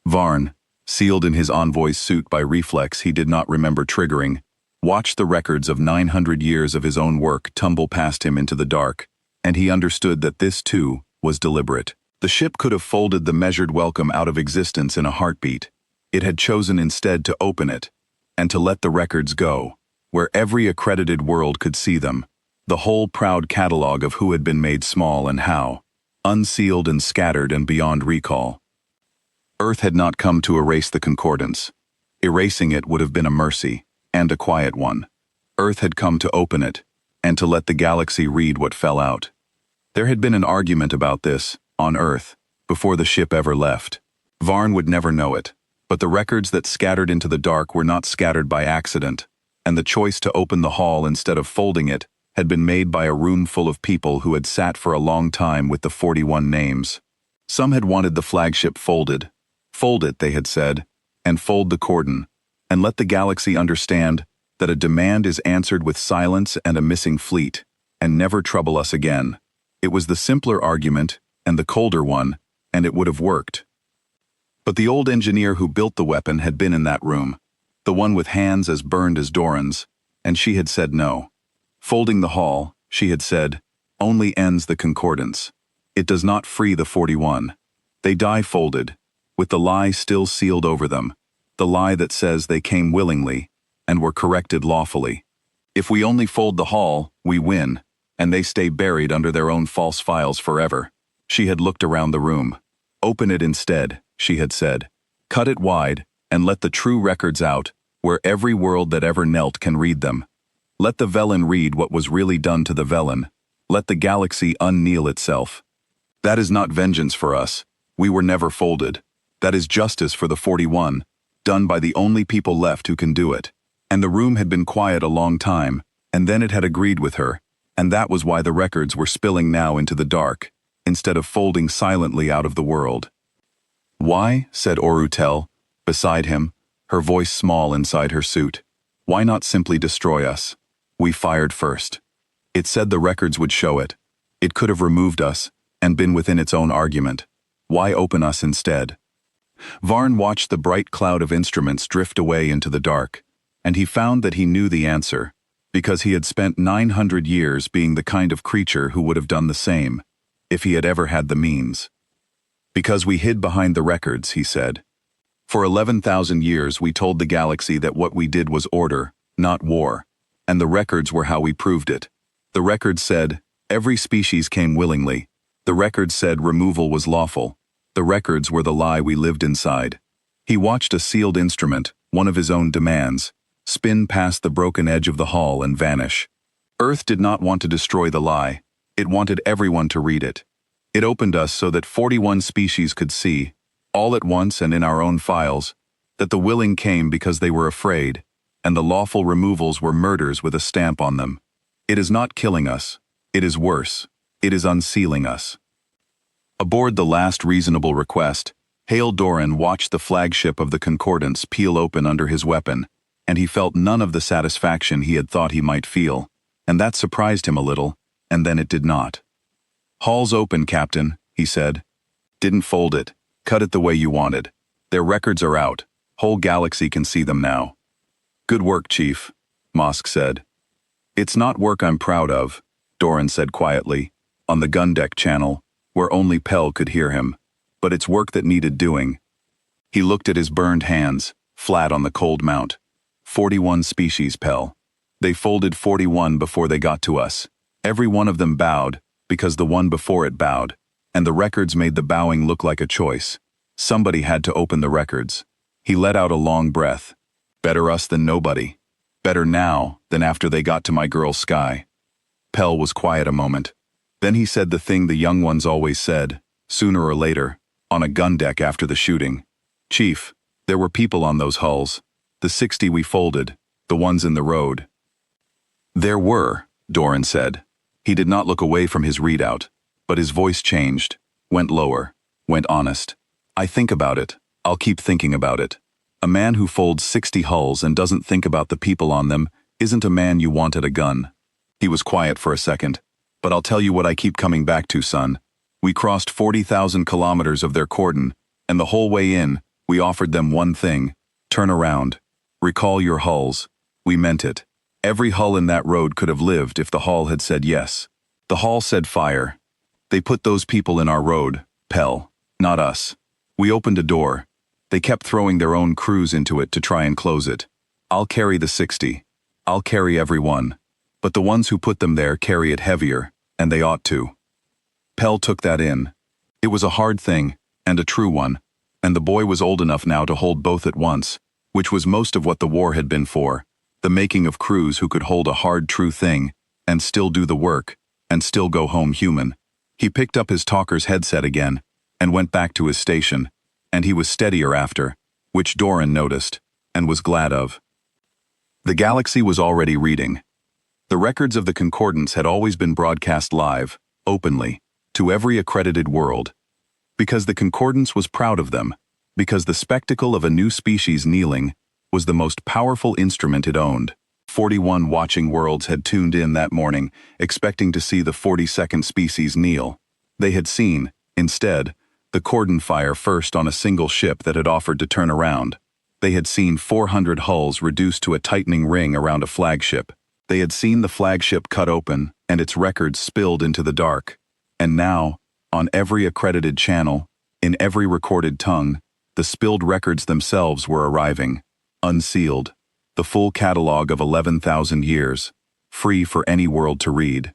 Varn, sealed in his envoy's suit by reflex he did not remember triggering, watched the records of 900 years of his own work tumble past him into the dark, and he understood that this, too, was deliberate. The ship could have folded the measured welcome out of existence in a heartbeat. It had chosen instead to open it, and to let the records go, where every accredited world could see them, the whole proud catalogue of who had been made small and how, unsealed and scattered and beyond recall. Earth had not come to erase the Concordance. Erasing it would have been a mercy, and a quiet one. Earth had come to open it, and to let the galaxy read what fell out. There had been an argument about this, on Earth, before the ship ever left. Varn would never know it, but the records that scattered into the dark were not scattered by accident, and the choice to open the hall instead of folding it had been made by a room full of people who had sat for a long time with the 41 names. Some had wanted the flagship folded. Fold it, they had said, and fold the cordon, and let the galaxy understand that a demand is answered with silence and a missing fleet, and never trouble us again. It was the simpler argument, and the colder one, and it would have worked. But the old engineer who built the weapon had been in that room, the one with hands as burned as Doran's, and she had said no. Folding the hall, she had said, only ends the Concordance. It does not free the 41. They die folded, with the lie still sealed over them, the lie that says they came willingly, and were corrected lawfully. If we only fold the hall, we win, and they stay buried under their own false files forever. She had looked around the room. Open it instead, she had said. Cut it wide, and let the true records out, where every world that ever knelt can read them. Let the Velen read what was really done to the Velen. Let the galaxy unkneel itself. That is not vengeance for us. We were never folded. That is justice for the 41, done by the only people left who can do it. And the room had been quiet a long time, and then it had agreed with her, and that was why the records were spilling now into the dark, instead of folding silently out of the world. Why, said Orutel, beside him, her voice small inside her suit. Why not simply destroy us? We fired first. It said the records would show it. It could have removed us, and been within its own argument. Why open us instead? Varn watched the bright cloud of instruments drift away into the dark, and he found that he knew the answer, because he had spent 900 years being the kind of creature who would have done the same, if he had ever had the means. Because we hid behind the records, he said. For 11,000 years we told the galaxy that what we did was order, not war, and the records were how we proved it. The records said, every species came willingly. The records said removal was lawful. The records were the lie we lived inside. He watched a sealed instrument, one of his own demands, spin past the broken edge of the hull and vanish. Earth did not want to destroy the lie. It wanted everyone to read it. It opened us so that 41 species could see, all at once and in our own files, that the willing came because they were afraid, and the lawful removals were murders with a stamp on them. It is not killing us. It is worse. It is unsealing us. Aboard the last reasonable request, Hale Doran watched the flagship of the Concordance peel open under his weapon, and he felt none of the satisfaction he had thought he might feel, and that surprised him a little, and then it did not. Hall's open, Captain, he said. Didn't fold it. Cut it the way you wanted. Their records are out. Whole galaxy can see them now. Good work, Chief, Mosk said. It's not work I'm proud of, Doran said quietly, on the gun deck channel, where only Pell could hear him, but it's work that needed doing. He looked at his burned hands, flat on the cold mount. 41 species, Pell. They folded 41 before they got to us. Every one of them bowed, because the one before it bowed, and the records made the bowing look like a choice. Somebody had to open the records. He let out a long breath. Better us than nobody. Better now than after they got to my girl's sky. Pell was quiet a moment. Then he said the thing the young ones always said, sooner or later, on a gun deck after the shooting. Chief, there were people on those hulls. The 60 we folded, the ones in the road. There were, Doran said. He did not look away from his readout, but his voice changed, went lower, went honest. I think about it. I'll keep thinking about it. A man who folds 60 hulls and doesn't think about the people on them isn't a man you want at a gun. He was quiet for a second. But I'll tell you what I keep coming back to, son. We crossed 40,000 kilometers of their cordon, and the whole way in, we offered them one thing. Turn around. Recall your hulls. We meant it. Every hull in that road could have lived if the hull had said yes. The hull said fire. They put those people in our road, Pell, not us. We opened a door. They kept throwing their own crews into it to try and close it. I'll carry the 60. I'll carry every one. But the ones who put them there carry it heavier, and they ought to. Pell took that in. It was a hard thing, and a true one, and the boy was old enough now to hold both at once, which was most of what the war had been for, the making of crews who could hold a hard, true thing, and still do the work, and still go home human. He picked up his talker's headset again, and went back to his station, and he was steadier after, which Doran noticed, and was glad of. The galaxy was already reading. The records of the concordance had always been broadcast live, openly, to every accredited world. Because the concordance was proud of them, because the spectacle of a new species kneeling was the most powerful instrument it owned. 41 watching worlds had tuned in that morning, expecting to see the 42nd species kneel. They had seen, instead, the cordon fire first on a single ship that had offered to turn around. They had seen 400 hulls reduced to a tightening ring around a flagship. They had seen the flagship cut open and its records spilled into the dark. And now, on every accredited channel, in every recorded tongue, the spilled records themselves were arriving, unsealed, the full catalog of 11,000 years, free for any world to read.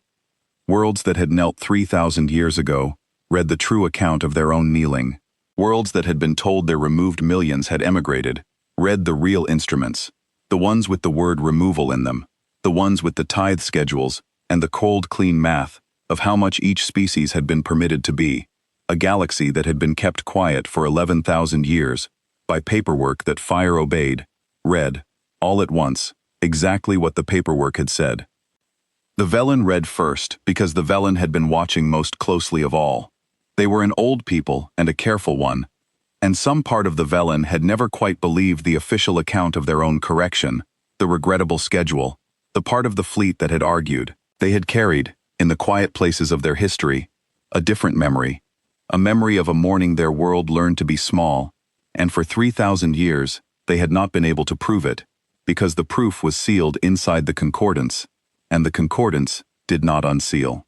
Worlds that had knelt 3,000 years ago read the true account of their own kneeling. Worlds that had been told their removed millions had emigrated read the real instruments, the ones with the word removal in them, the ones with the tithe schedules and the cold, clean math of how much each species had been permitted to be, a galaxy that had been kept quiet for 11,000 years by paperwork that fire obeyed, read, all at once, exactly what the paperwork had said. The Velen read first because the Velen had been watching most closely of all. They were an old people and a careful one, and some part of the Velen had never quite believed the official account of their own correction, the regrettable schedule, the part of the fleet that had argued. They had carried, in the quiet places of their history, a different memory, a memory of a morning their world learned to be small, and for 3,000 years they had not been able to prove it, because the proof was sealed inside the concordance, and the concordance did not unseal.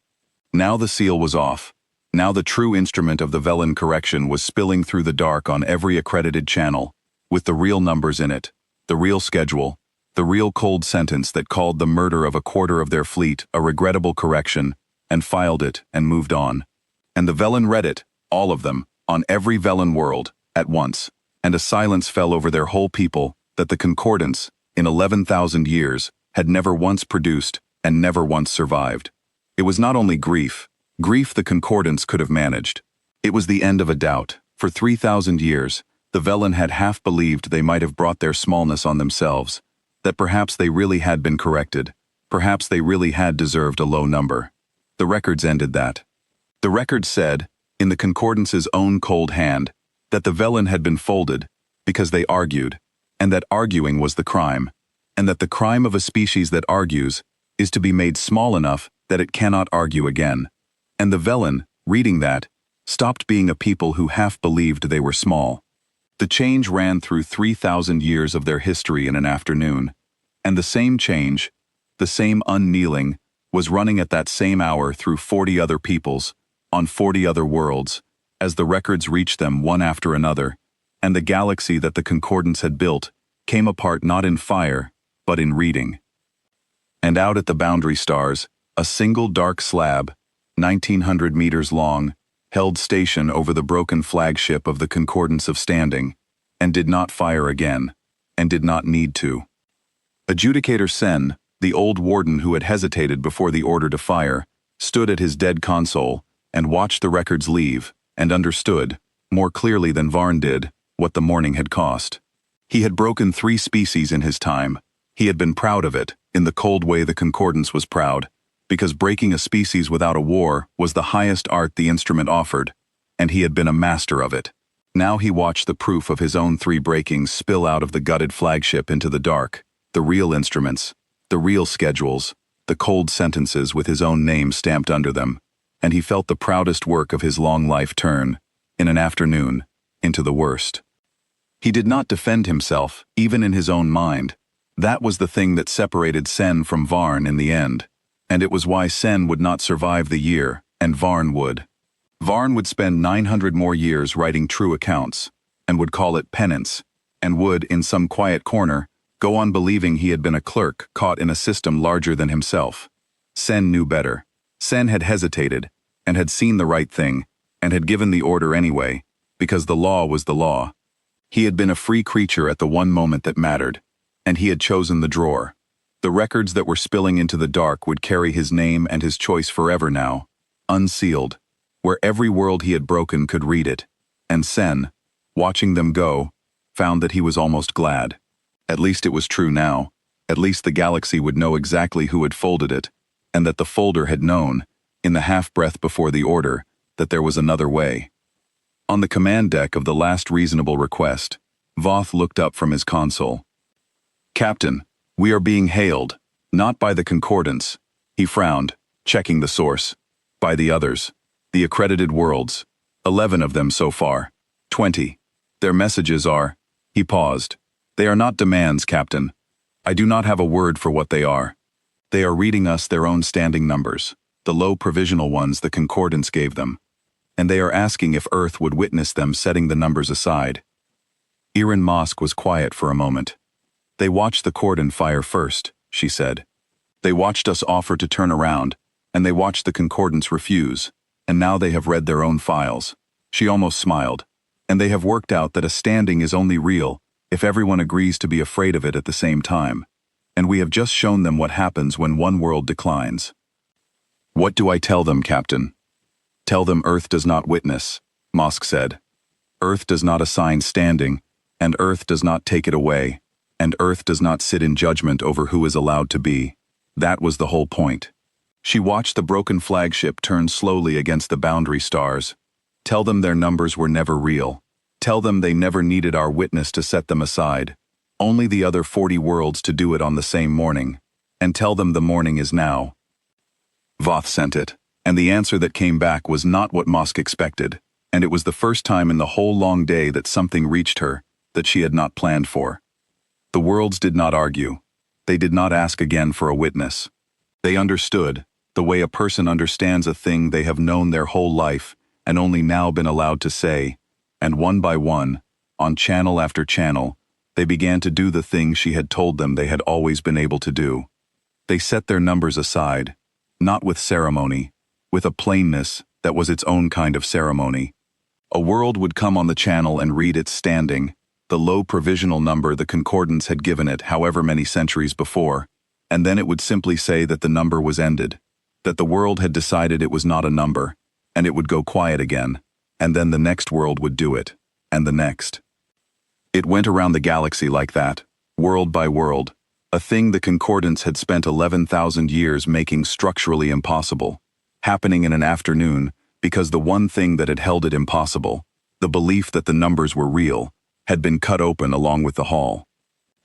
Now the seal was off. Now the true instrument of the Velen correction was spilling through the dark on every accredited channel, with the real numbers in it, the real schedule, the real cold sentence that called the murder of a quarter of their fleet a regrettable correction, and filed it and moved on. And the Velen read it, all of them, on every Velen world, at once, and a silence fell over their whole people that the concordance, in 11,000 years, had never once produced and never once survived. It was not only grief the concordance could have managed. It was the end of a doubt. For 3,000 years, the Velen had half believed they might have brought their smallness on themselves, that perhaps they really had been corrected, perhaps they really had deserved a low number. The records ended that. The records said, in the concordance's own cold hand, that the Velen had been folded because they argued, and that arguing was the crime, and that the crime of a species that argues is to be made small enough that it cannot argue again. And the Velen, reading that, stopped being a people who half believed they were small. The change ran through 3,000 years of their history in an afternoon, and the same change, the same unkneeling, was running at that same hour through 40 other peoples, on 40 other worlds, as the records reached them one after another, and the galaxy that the concordance had built came apart not in fire, but in reading. And out at the boundary stars, a single dark slab, 1,900 meters long, held station over the broken flagship of the Concordance of Standing, and did not fire again, and did not need to. Adjudicator Sen, the old warden who had hesitated before the order to fire, stood at his dead console and watched the records leave, and understood, more clearly than Varn did, what the morning had cost. He had broken 3 species in his time. He had been proud of it, in the cold way the Concordance was proud, because breaking a species without a war was the highest art the instrument offered, and he had been a master of it. Now he watched the proof of his own 3 breakings spill out of the gutted flagship into the dark, the real instruments, the real schedules, the cold sentences with his own name stamped under them, and he felt the proudest work of his long life turn, in an afternoon, into the worst. He did not defend himself, even in his own mind. That was the thing that separated Sen from Varn in the end, and it was why Sen would not survive the year, and Varn would. Varn would spend 900 more years writing true accounts, and would call it penance, and would, in some quiet corner, go on believing he had been a clerk caught in a system larger than himself. Sen knew better. Sen had hesitated, and had seen the right thing, and had given the order anyway, because the law was the law. He had been a free creature at the one moment that mattered, and he had chosen the drawer. The records that were spilling into the dark would carry his name and his choice forever now, unsealed, where every world he had broken could read it, and Sen, watching them go, found that he was almost glad. At least it was true now. At least the galaxy would know exactly who had folded it, and that the folder had known, in the half-breath before the order, that there was another way. On the command deck of the last reasonable request, Voth looked up from his console. "Captain, we are being hailed, not by the Concordance," he frowned, checking the source, "by the others, the accredited worlds, 11 of them so far, 20. Their messages are," he paused, "they are not demands, Captain. I do not have a word for what they are. They are reading us their own standing numbers, the low provisional ones the Concordance gave them, and they are asking if Earth would witness them setting the numbers aside." Erin Mosk was quiet for a moment. "They watched the cordon fire first," she said. "They watched us offer to turn around, and they watched the Concordance refuse, and now they have read their own files." She almost smiled. "And they have worked out that a standing is only real if everyone agrees to be afraid of it at the same time. And we have just shown them what happens when one world declines." "What do I tell them, Captain?" "Tell them Earth does not witness," Mosk said. "Earth does not assign standing, and Earth does not take it away, and Earth does not sit in judgment over who is allowed to be. That was the whole point." She watched the broken flagship turn slowly against the boundary stars. "Tell them their numbers were never real. Tell them they never needed our witness to set them aside. Only the other 40 worlds to do it on the same morning. And tell them the morning is now." Voth sent it, and the answer that came back was not what Mosk expected, and it was the first time in the whole long day that something reached her that she had not planned for. The worlds did not argue. They did not ask again for a witness. They understood, the way a person understands a thing they have known their whole life and only now been allowed to say, and one by one, on channel after channel, they began to do the thing she had told them they had always been able to do. They set their numbers aside, not with ceremony, with a plainness that was its own kind of ceremony. A world would come on the channel and read its standing, the low provisional number the Concordance had given it however many centuries before, and then it would simply say that the number was ended, that the world had decided it was not a number, and it would go quiet again, and then the next world would do it, and the next. It went around the galaxy like that, world by world, a thing the Concordance had spent 11,000 years making structurally impossible, happening in an afternoon because the one thing that had held it impossible, the belief that the numbers were real, had been cut open along with the hall.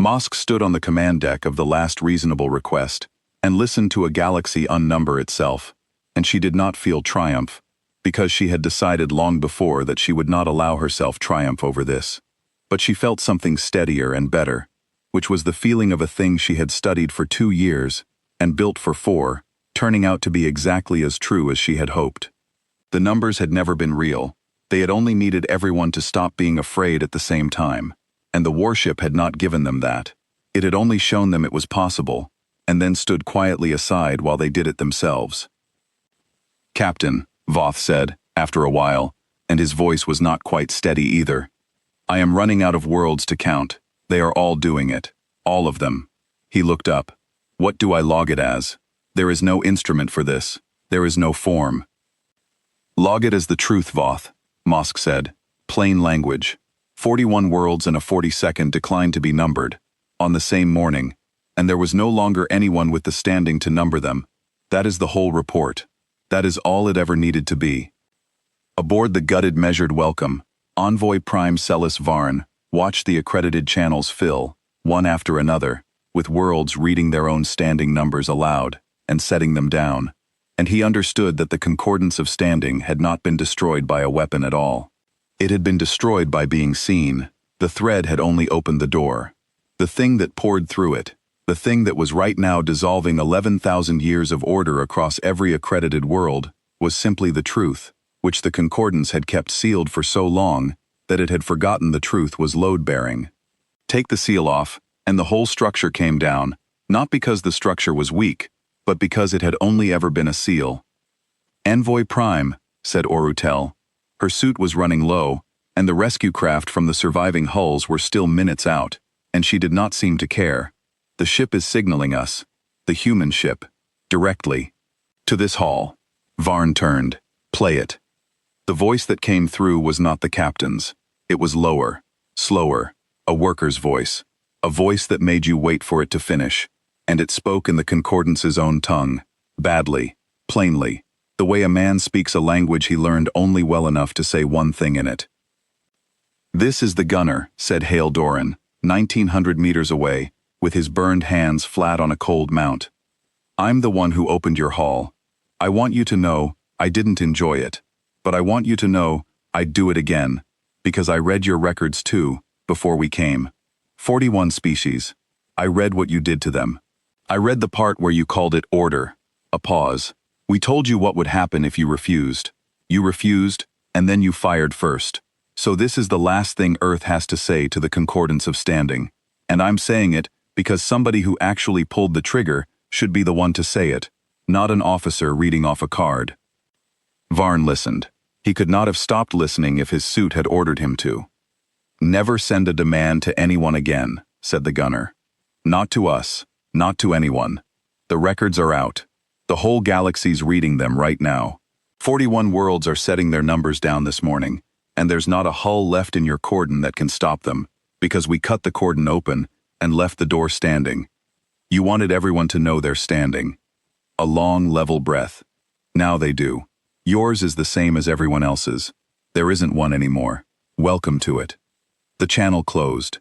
Mosk stood on the command deck of the last reasonable request and listened to a galaxy unnumber itself, and she did not feel triumph, because she had decided long before that she would not allow herself triumph over this. But she felt something steadier and better, which was the feeling of a thing she had studied for 2 years and built for 4, turning out to be exactly as true as she had hoped. The numbers had never been real. They had only needed everyone to stop being afraid at the same time, and the Warship had not given them that. It had only shown them it was possible, and then stood quietly aside while they did it themselves. "Captain," Voth said, after a while, and his voice was not quite steady either. "I am running out of worlds to count. They are all doing it. All of them." He looked up. "What do I log it as? There is no instrument for this. There is no form." "Log it as the truth, Voth," Mosk said. "Plain language. 41 worlds and a 42nd declined to be numbered, on the same morning, and there was no longer anyone with the standing to number them. That is the whole report. That is all it ever needed to be." Aboard the gutted measured welcome, Envoy Prime Celis Varn watched the accredited channels fill, one after another, with worlds reading their own standing numbers aloud and setting them down, and he understood that the concordance of standing had not been destroyed by a weapon at all. It had been destroyed by being seen. The thread had only opened the door. The thing that poured through it, the thing that was right now dissolving 11,000 years of order across every accredited world, was simply the truth, which the concordance had kept sealed for so long that it had forgotten the truth was load-bearing. Take the seal off, and the whole structure came down, not because the structure was weak, but because it had only ever been a seal. "Envoy Prime," said Orutel. Her suit was running low, and the rescue craft from the surviving hulls were still minutes out, and she did not seem to care. "The ship is signaling us, the human ship, directly. To this hall." Varn turned. "Play it." The voice that came through was not the captain's. It was lower, slower, a worker's voice, a voice that made you wait for it to finish, and it spoke in the concordance's own tongue, badly, plainly, the way a man speaks a language he learned only well enough to say one thing in it. "This is the gunner," said Hale Doran, 1,900 meters away, with his burned hands flat on a cold mount. "I'm the one who opened your hall. I want you to know I didn't enjoy it, but I want you to know I'd do it again, because I read your records too, before we came. 41 species. I read what you did to them. I read the part where you called it order." A pause. "We told you what would happen if you refused. You refused, and then you fired first. So this is the last thing Earth has to say to the concordance of standing. And I'm saying it because somebody who actually pulled the trigger should be the one to say it, not an officer reading off a card." Varn listened. He could not have stopped listening if his suit had ordered him to. "Never send a demand to anyone again," said the gunner. "Not to us, not to anyone. The records are out. The whole galaxy's reading them right now. 41 worlds are setting their numbers down this morning, and there's not a hull left in your cordon that can stop them, because we cut the cordon open and left the door standing. You wanted everyone to know they're standing." A long, level breath. "Now they do. Yours is the same as everyone else's. There isn't one anymore. Welcome to it." The channel closed.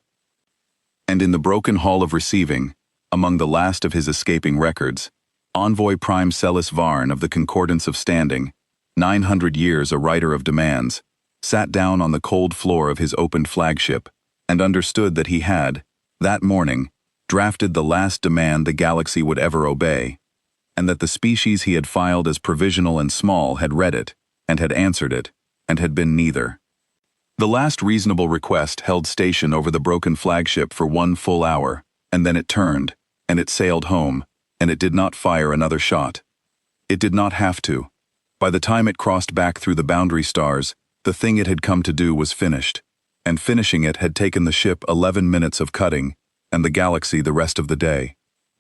And in the broken hall of receiving, among the last of his escaping records, Envoy Prime Celis Varn of the Concordance of Standing, 900 years a writer of demands, sat down on the cold floor of his opened flagship and understood that he had, that morning, drafted the last demand the galaxy would ever obey, and that the species he had filed as provisional and small had read it, and had answered it, and had been neither. The last reasonable request held station over the broken flagship for 1 full hour, and then it turned, and it sailed home, and it did not fire another shot. It did not have to. By the time it crossed back through the boundary stars, the thing it had come to do was finished, and finishing it had taken the ship 11 minutes of cutting, and the galaxy the rest of the day.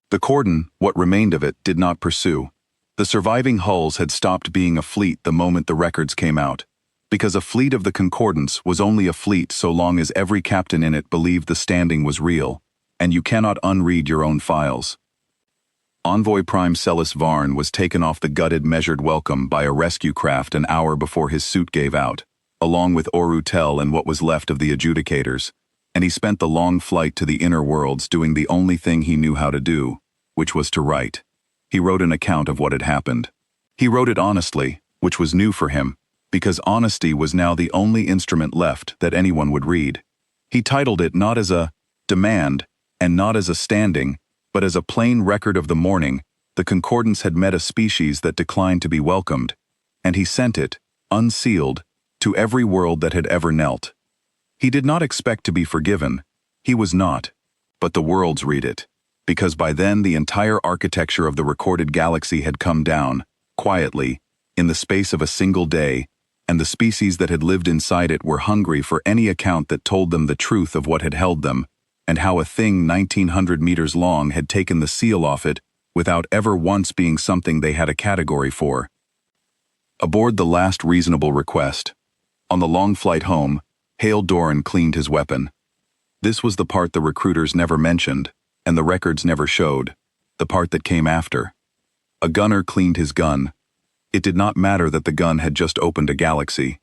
The cordon, what remained of it, did not pursue. The surviving hulls had stopped being a fleet the moment the records came out, because a fleet of the Concordance was only a fleet so long as every captain in it believed the standing was real, and you cannot unread your own files. Envoy Prime Celis Varn was taken off the gutted measured welcome by a rescue craft an hour before his suit gave out, along with Orutel and what was left of the adjudicators, and he spent the long flight to the inner worlds doing the only thing he knew how to do, which was to write. He wrote an account of what had happened. He wrote it honestly, which was new for him, because honesty was now the only instrument left that anyone would read. He titled it not as a demand and not as a standing, but as a plain record of the morning the Concordance had met a species that declined to be welcomed, and he sent it, unsealed, to every world that had ever knelt. He did not expect to be forgiven. He was not. But the worlds read it, because by then the entire architecture of the recorded galaxy had come down, quietly, in the space of a single day, and the species that had lived inside it were hungry for any account that told them the truth of what had held them, and how a thing 1900 meters long had taken the seal off it without ever once being something they had a category for. Aboard the last reasonable request, on the long flight home, Hale Doran cleaned his weapon. This was the part the recruiters never mentioned, and the records never showed, the part that came after. A gunner cleaned his gun. It did not matter that the gun had just opened a galaxy.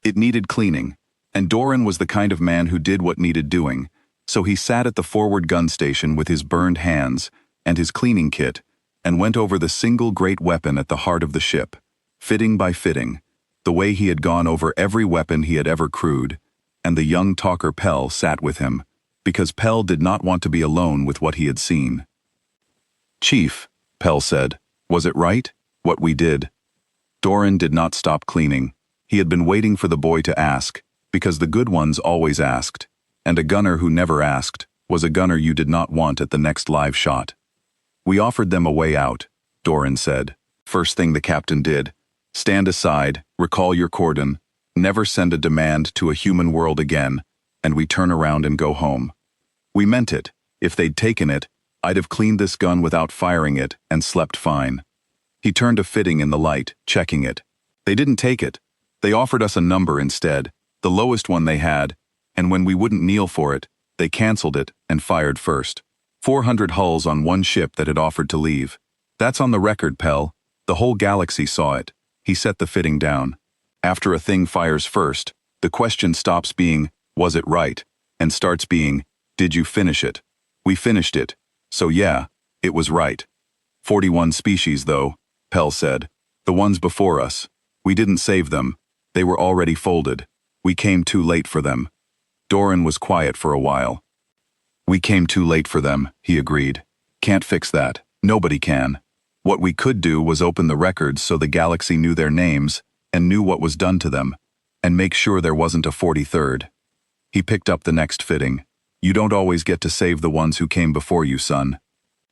It needed cleaning, and Doran was the kind of man who did what needed doing, so he sat at the forward gun station with his burned hands and his cleaning kit and went over the single great weapon at the heart of the ship, fitting by fitting, the way he had gone over every weapon he had ever crewed, and the young talker Pell sat with him, because Pell did not want to be alone with what he had seen. "Chief," Pell said, "was it right, what we did?" Doran did not stop cleaning. He had been waiting for the boy to ask, because the good ones always asked, and a gunner who never asked was a gunner you did not want at the next live shot. "We offered them a way out," Doran said. "First thing the captain did, stand aside, recall your cordon, never send a demand to a human world again, and we turn around and go home. We meant it. If they'd taken it, I'd have cleaned this gun without firing it and slept fine." He turned a fitting in the light, checking it. "They didn't take it. They offered us a number instead, the lowest one they had, and when we wouldn't kneel for it, they canceled it and fired first. 400 hulls on one ship that had offered to leave. That's on the record, Pell. The whole galaxy saw it." He set the fitting down. "After a thing fires first, the question stops being, was it right, and starts being, did you finish it? We finished it. So yeah, it was right. 41 species though," Pell said. "The ones before us. We didn't save them. They were already folded. We came too late for them." Doran was quiet for a while. "We came too late for them," he agreed. "Can't fix that. Nobody can. What we could do was open the records so the galaxy knew their names and knew what was done to them, and make sure there wasn't a 43rd. He picked up the next fitting. "You don't always get to save the ones who came before you, son.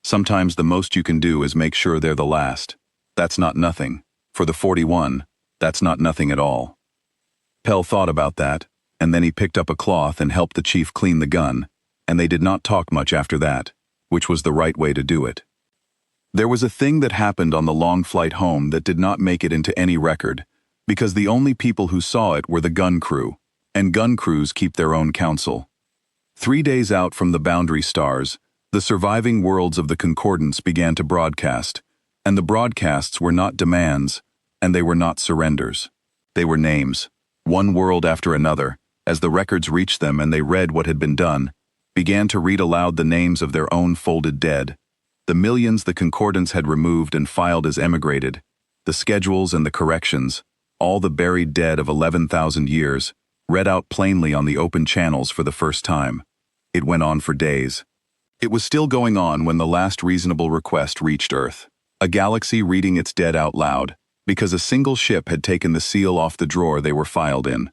Sometimes the most you can do is make sure they're the last. That's not nothing. For the 41, that's not nothing at all." Pell thought about that, and then he picked up a cloth and helped the chief clean the gun, and they did not talk much after that, which was the right way to do it. There was a thing that happened on the long flight home that did not make it into any record, because the only people who saw it were the gun crew, and gun crews keep their own counsel. 3 days out from the boundary stars, the surviving worlds of the Concordance began to broadcast, and the broadcasts were not demands, and they were not surrenders. They were names, one world after another, as the records reached them and they read what had been done, began to read aloud the names of their own folded dead, the millions the Concordance had removed and filed as emigrated, the schedules and the corrections, all the buried dead of 11,000 years, read out plainly on the open channels for the first time. It went on for days. It was still going on when the last reasonable request reached Earth, a galaxy reading its dead out loud, because a single ship had taken the seal off the drawer they were filed in.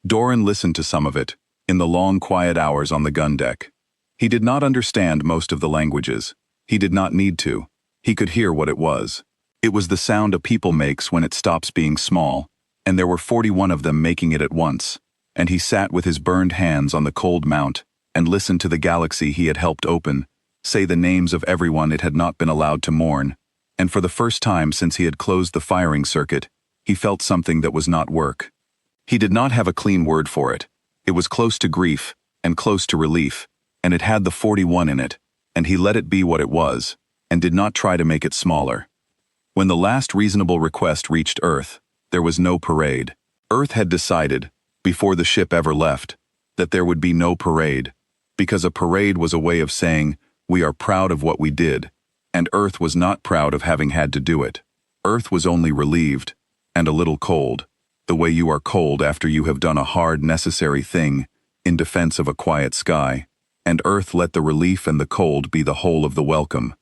Doran listened to some of it, in the long quiet hours on the gun deck. He did not understand most of the languages. He did not need to. He could hear what it was. It was the sound a people makes when it stops being small, and there were 41 of them making it at once, and he sat with his burned hands on the cold mount and listened to the galaxy he had helped open, say the names of everyone it had not been allowed to mourn, and for the first time since he had closed the firing circuit, he felt something that was not work. He did not have a clean word for it. It was close to grief, and close to relief, and it had the 41 in it, and he let it be what it was, and did not try to make it smaller. When the last reasonable request reached Earth, there was no parade. Earth had decided, before the ship ever left, that there would be no parade, because a parade was a way of saying, we are proud of what we did, and Earth was not proud of having had to do it. Earth was only relieved, and a little cold, the way you are cold after you have done a hard, necessary thing, in defense of a quiet sky, and Earth let the relief and the cold be the whole of the welcome.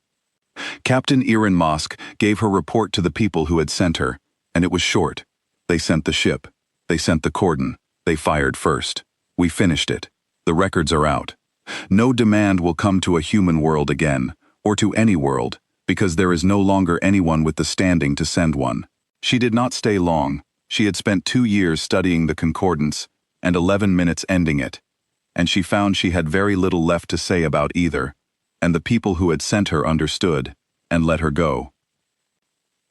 Captain Erin Mosk gave her report to the people who had sent her, and it was short. They sent the ship. They sent the cordon. They fired first. We finished it. The records are out. No demand will come to a human world again, or to any world, because there is no longer anyone with the standing to send one. She did not stay long. She had spent 2 years studying the concordance, and 11 minutes ending it, and she found she had very little left to say about either, and the people who had sent her understood, and let her go.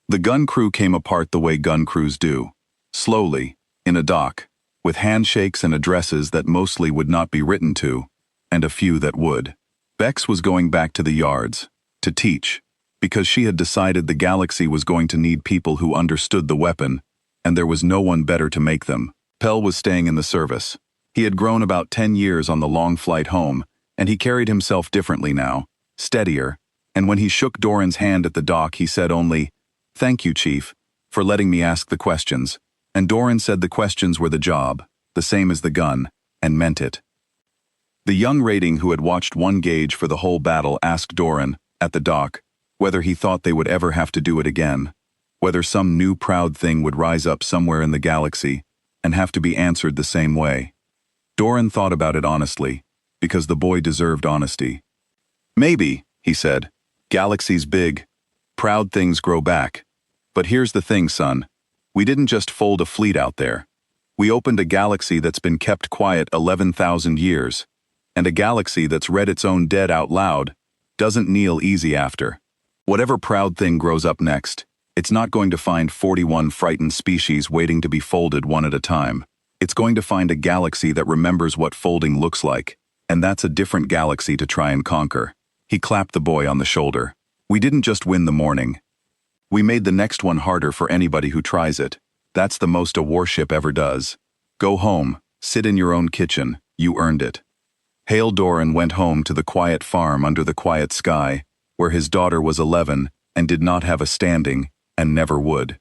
The gun crew came apart the way gun crews do, slowly, in a dock, with handshakes and addresses that mostly would not be written to, and a few that would. Bex was going back to the yards, to teach, because she had decided the galaxy was going to need people who understood the weapon, and there was no one better to make them. Pell was staying in the service. He had grown about 10 years on the long flight home, and he carried himself differently now, steadier, and when he shook Doran's hand at the dock he said only, "Thank you, Chief, for letting me ask the questions," and Doran said the questions were the job, the same as the gun, and meant it. The young rating who had watched one gauge for the whole battle asked Doran, at the dock, whether he thought they would ever have to do it again, whether some new proud thing would rise up somewhere in the galaxy and have to be answered the same way. Doran thought about it honestly, because the boy deserved honesty. "Maybe," he said. "Galaxy's big. Proud things grow back. But here's the thing, son. We didn't just fold a fleet out there. We opened a galaxy that's been kept quiet 11,000 years. And a galaxy that's read its own dead out loud doesn't kneel easy after. Whatever proud thing grows up next, it's not going to find 41 frightened species waiting to be folded one at a time. It's going to find a galaxy that remembers what folding looks like, and that's a different galaxy to try and conquer." He clapped the boy on the shoulder. "We didn't just win the morning. We made the next one harder for anybody who tries it. That's the most a warship ever does. Go home, sit in your own kitchen, you earned it." Hale Doran went home to the quiet farm under the quiet sky, where his daughter was 11 and did not have a standing, and never would.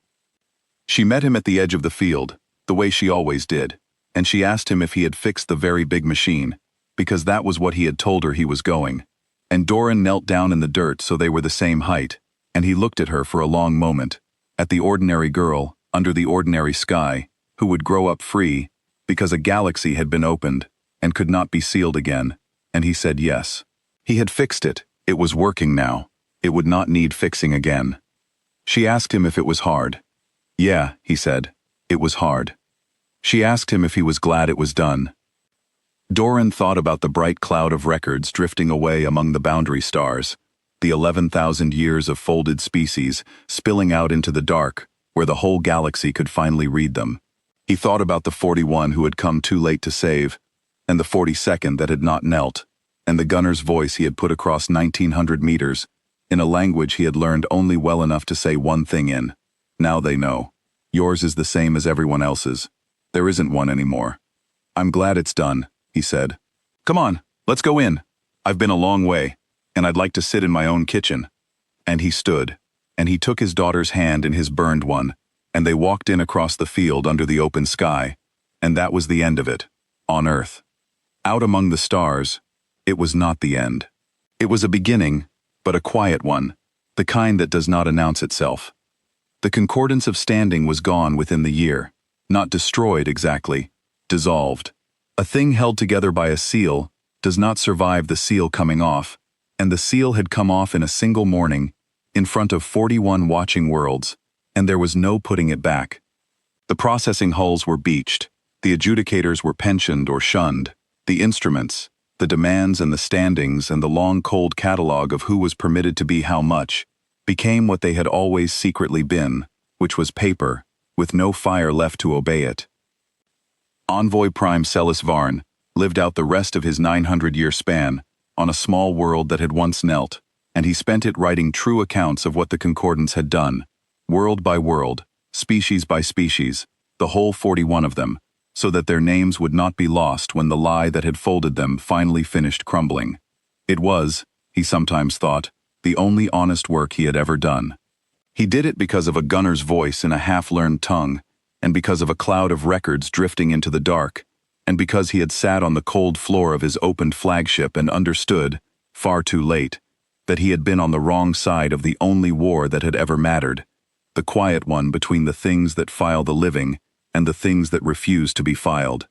She met him at the edge of the field, the way she always did, and she asked him if he had fixed the very big machine, because that was what he had told her he was going. And Doran knelt down in the dirt so they were the same height, and he looked at her for a long moment, at the ordinary girl, under the ordinary sky, who would grow up free, because a galaxy had been opened, and could not be sealed again, and he said yes. He had fixed it. It was working now. It would not need fixing again. She asked him if it was hard. "Yeah," he said, "it was hard." She asked him if he was glad it was done. Doran thought about the bright cloud of records drifting away among the boundary stars, the 11,000 years of folded species spilling out into the dark, where the whole galaxy could finally read them. He thought about the 41 who had come too late to save, and the 42nd that had not knelt, and the gunner's voice he had put across 1,900 meters, in a language he had learned only well enough to say one thing in. "Now they know. Yours is the same as everyone else's. There isn't one anymore. I'm glad it's done," he said. "Come on, let's go in. I've been a long way, and I'd like to sit in my own kitchen." And he stood, and he took his daughter's hand in his burned one, and they walked in across the field under the open sky, and that was the end of it, on Earth. Out among the stars, it was not the end. It was a beginning, but a quiet one, the kind that does not announce itself. The concordance of standing was gone within the year, not destroyed exactly, dissolved. A thing held together by a seal does not survive the seal coming off, and the seal had come off in a single morning, in front of 41 watching worlds, and there was no putting it back. The processing hulls were beached, the adjudicators were pensioned or shunned, the instruments, the demands and the standings and the long cold catalog of who was permitted to be how much, became what they had always secretly been, which was paper, with no fire left to obey it. Envoy Prime Celis Varn lived out the rest of his 900-year span on a small world that had once knelt, and he spent it writing true accounts of what the concordance had done, world by world, species by species, the whole 41 of them, so that their names would not be lost when the lie that had folded them finally finished crumbling. It was, he sometimes thought, the only honest work he had ever done. He did it because of a gunner's voice in a half-learned tongue, and because of a cloud of records drifting into the dark, and because he had sat on the cold floor of his opened flagship and understood, far too late, that he had been on the wrong side of the only war that had ever mattered, the quiet one between the things that file the living and the things that refuse to be filed.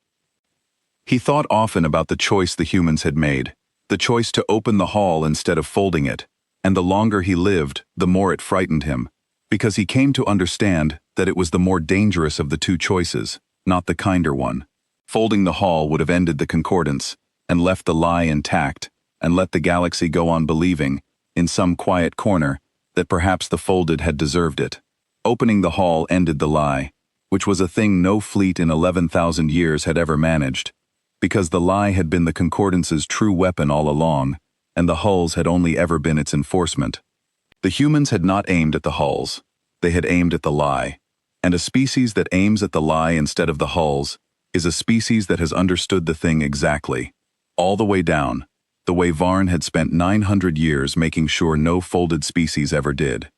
He thought often about the choice the humans had made, the choice to open the hall instead of folding it, and the longer he lived, the more it frightened him, because he came to understand that it was the more dangerous of the two choices, not the kinder one. Folding the hull would have ended the concordance, and left the lie intact, and let the galaxy go on believing, in some quiet corner, that perhaps the folded had deserved it. Opening the hull ended the lie, which was a thing no fleet in 11,000 years had ever managed, because the lie had been the concordance's true weapon all along, and the hulls had only ever been its enforcement. The humans had not aimed at the hulls, they had aimed at the lie, and a species that aims at the lie instead of the hulls is a species that has understood the thing exactly, all the way down, the way Varn had spent 900 years making sure no folded species ever did.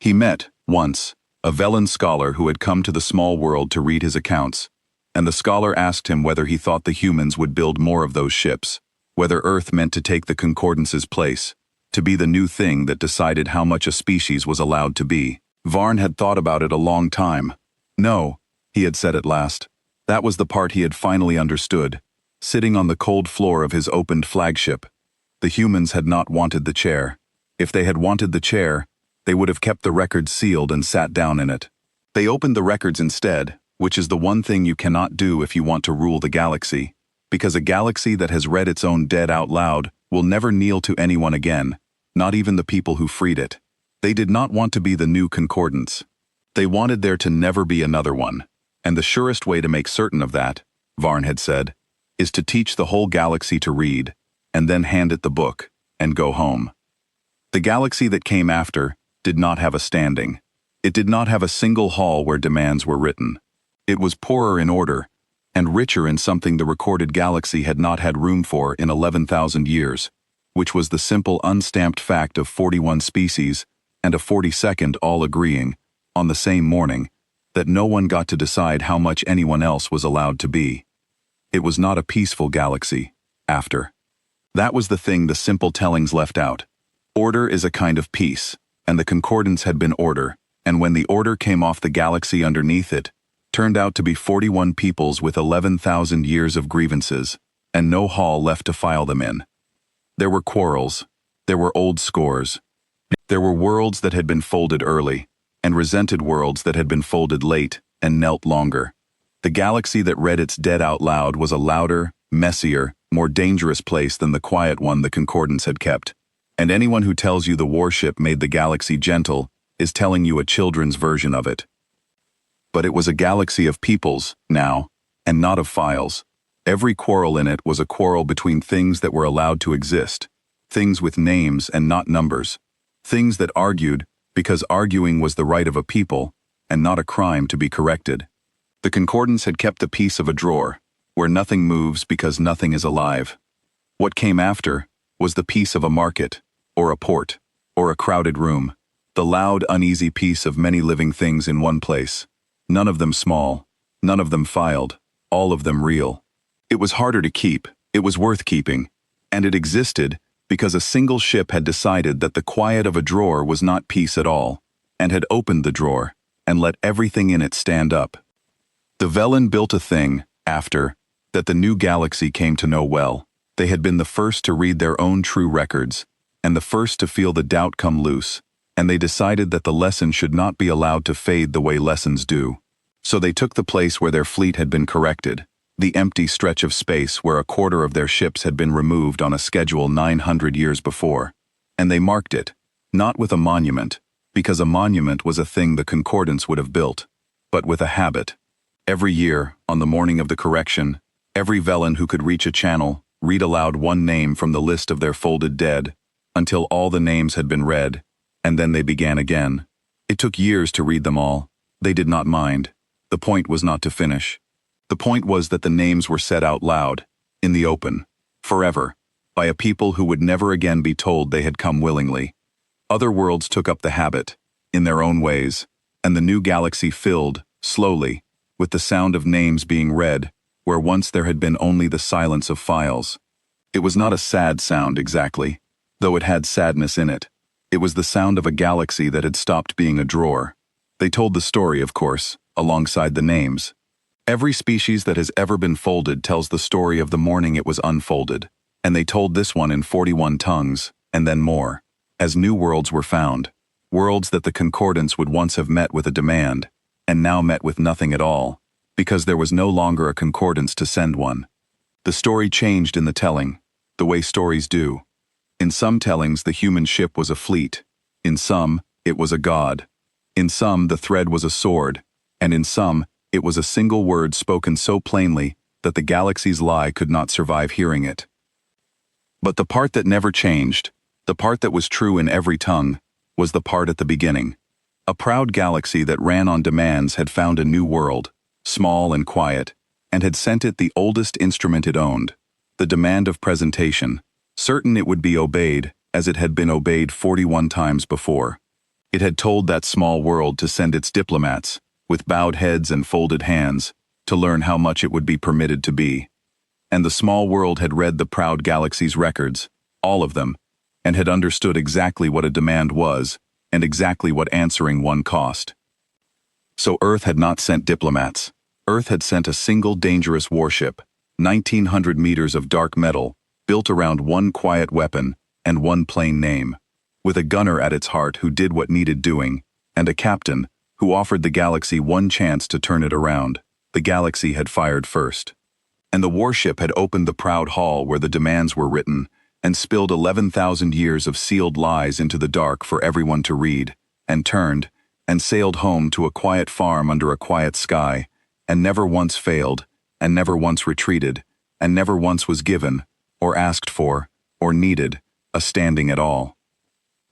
He met, once, a Velen scholar who had come to the small world to read his accounts, and the scholar asked him whether he thought the humans would build more of those ships, whether Earth meant to take the concordance's place, to be the new thing that decided how much a species was allowed to be. Varn had thought about it a long time. No, he had said at last. That was the part he had finally understood, sitting on the cold floor of his opened flagship. The humans had not wanted the chair. If they had wanted the chair, they would have kept the records sealed and sat down in it. They opened the records instead, which is the one thing you cannot do if you want to rule the galaxy, because a galaxy that has read its own dead out loud will never kneel to anyone again, not even the people who freed it. They did not want to be the new concordance. They wanted there to never be another one, and the surest way to make certain of that, Varn had said, is to teach the whole galaxy to read, and then hand it the book, and go home. The galaxy that came after did not have a standing. It did not have a single hall where demands were written. It was poorer in order, and richer in something the recorded galaxy had not had room for in 11,000 years, which was the simple unstamped fact of 41 species, and a 42nd all agreeing, on the same morning, that no one got to decide how much anyone else was allowed to be. It was not a peaceful galaxy, after. That was the thing the simple tellings left out. Order is a kind of peace, and the concordance had been order, and when the order came off the galaxy underneath it, turned out to be 41 peoples with 11,000 years of grievances, and no hall left to file them in. There were quarrels, there were old scores, there were worlds that had been folded early, and resented worlds that had been folded late and knelt longer. The galaxy that read its dead out loud was a louder, messier, more dangerous place than the quiet one the concordance had kept, and anyone who tells you the warship made the galaxy gentle is telling you a children's version of it. But it was a galaxy of peoples, now, and not of files. Every quarrel in it was a quarrel between things that were allowed to exist, things with names and not numbers, things that argued because arguing was the right of a people and not a crime to be corrected. The concordance had kept the peace of a drawer, where nothing moves because nothing is alive. What came after was the peace of a market, or a port, or a crowded room, the loud, uneasy peace of many living things in one place. None of them small, none of them filed, all of them real. It was harder to keep, it was worth keeping, and it existed because a single ship had decided that the quiet of a drawer was not peace at all, and had opened the drawer, and let everything in it stand up. The Velen built a thing, after, that the new galaxy came to know well. They had been the first to read their own true records, and the first to feel the doubt come loose, and they decided that the lesson should not be allowed to fade the way lessons do. So they took the place where their fleet had been corrected, the empty stretch of space where a quarter of their ships had been removed on a schedule 900 years before, and they marked it, not with a monument, because a monument was a thing the concordance would have built, but with a habit. Every year, on the morning of the correction, every Velen who could reach a channel read aloud one name from the list of their folded dead, until all the names had been read, and then they began again. It took years to read them all. They did not mind. The point was not to finish. The point was that the names were said out loud, in the open, forever, by a people who would never again be told they had come willingly. Other worlds took up the habit, in their own ways, and the new galaxy filled, slowly, with the sound of names being read, where once there had been only the silence of files. It was not a sad sound exactly, though it had sadness in it. It was the sound of a galaxy that had stopped being a drawer. They told the story, of course, alongside the names. Every species that has ever been folded tells the story of the morning it was unfolded, and they told this one in 41 tongues, and then more, as new worlds were found, Worlds that the concordance would once have met with a demand, and now met with nothing at all, because there was no longer a concordance to send one. The story changed in the telling, the way stories do. In some tellings, the human ship was a fleet. In some, it was a god. In some, the thread was a sword. And in some, it was a single word spoken so plainly that the galaxy's lie could not survive hearing it. But the part that never changed, the part that was true in every tongue, was the part at the beginning. A proud galaxy that ran on demands had found a new world, small and quiet, and had sent it the oldest instrument it owned, the demand of presentation, certain it would be obeyed as it had been obeyed 41 times before. It had told that small world to send its diplomats, with bowed heads and folded hands, to learn how much it would be permitted to be. And the small world had read the proud galaxy's records, all of them, and had understood exactly what a demand was, and exactly what answering one cost. So Earth had not sent diplomats. Earth had sent a single dangerous warship, 1,900 meters of dark metal, built around one quiet weapon and one plain name, with a gunner at its heart who did what needed doing, and a captain who offered the galaxy one chance to turn it around. The galaxy had fired first. And the warship had opened the proud hall where the demands were written, and spilled 11,000 years of sealed lies into the dark for everyone to read, and turned, and sailed home to a quiet farm under a quiet sky, and never once failed, and never once retreated, and never once was given, or asked for, or needed, a standing at all.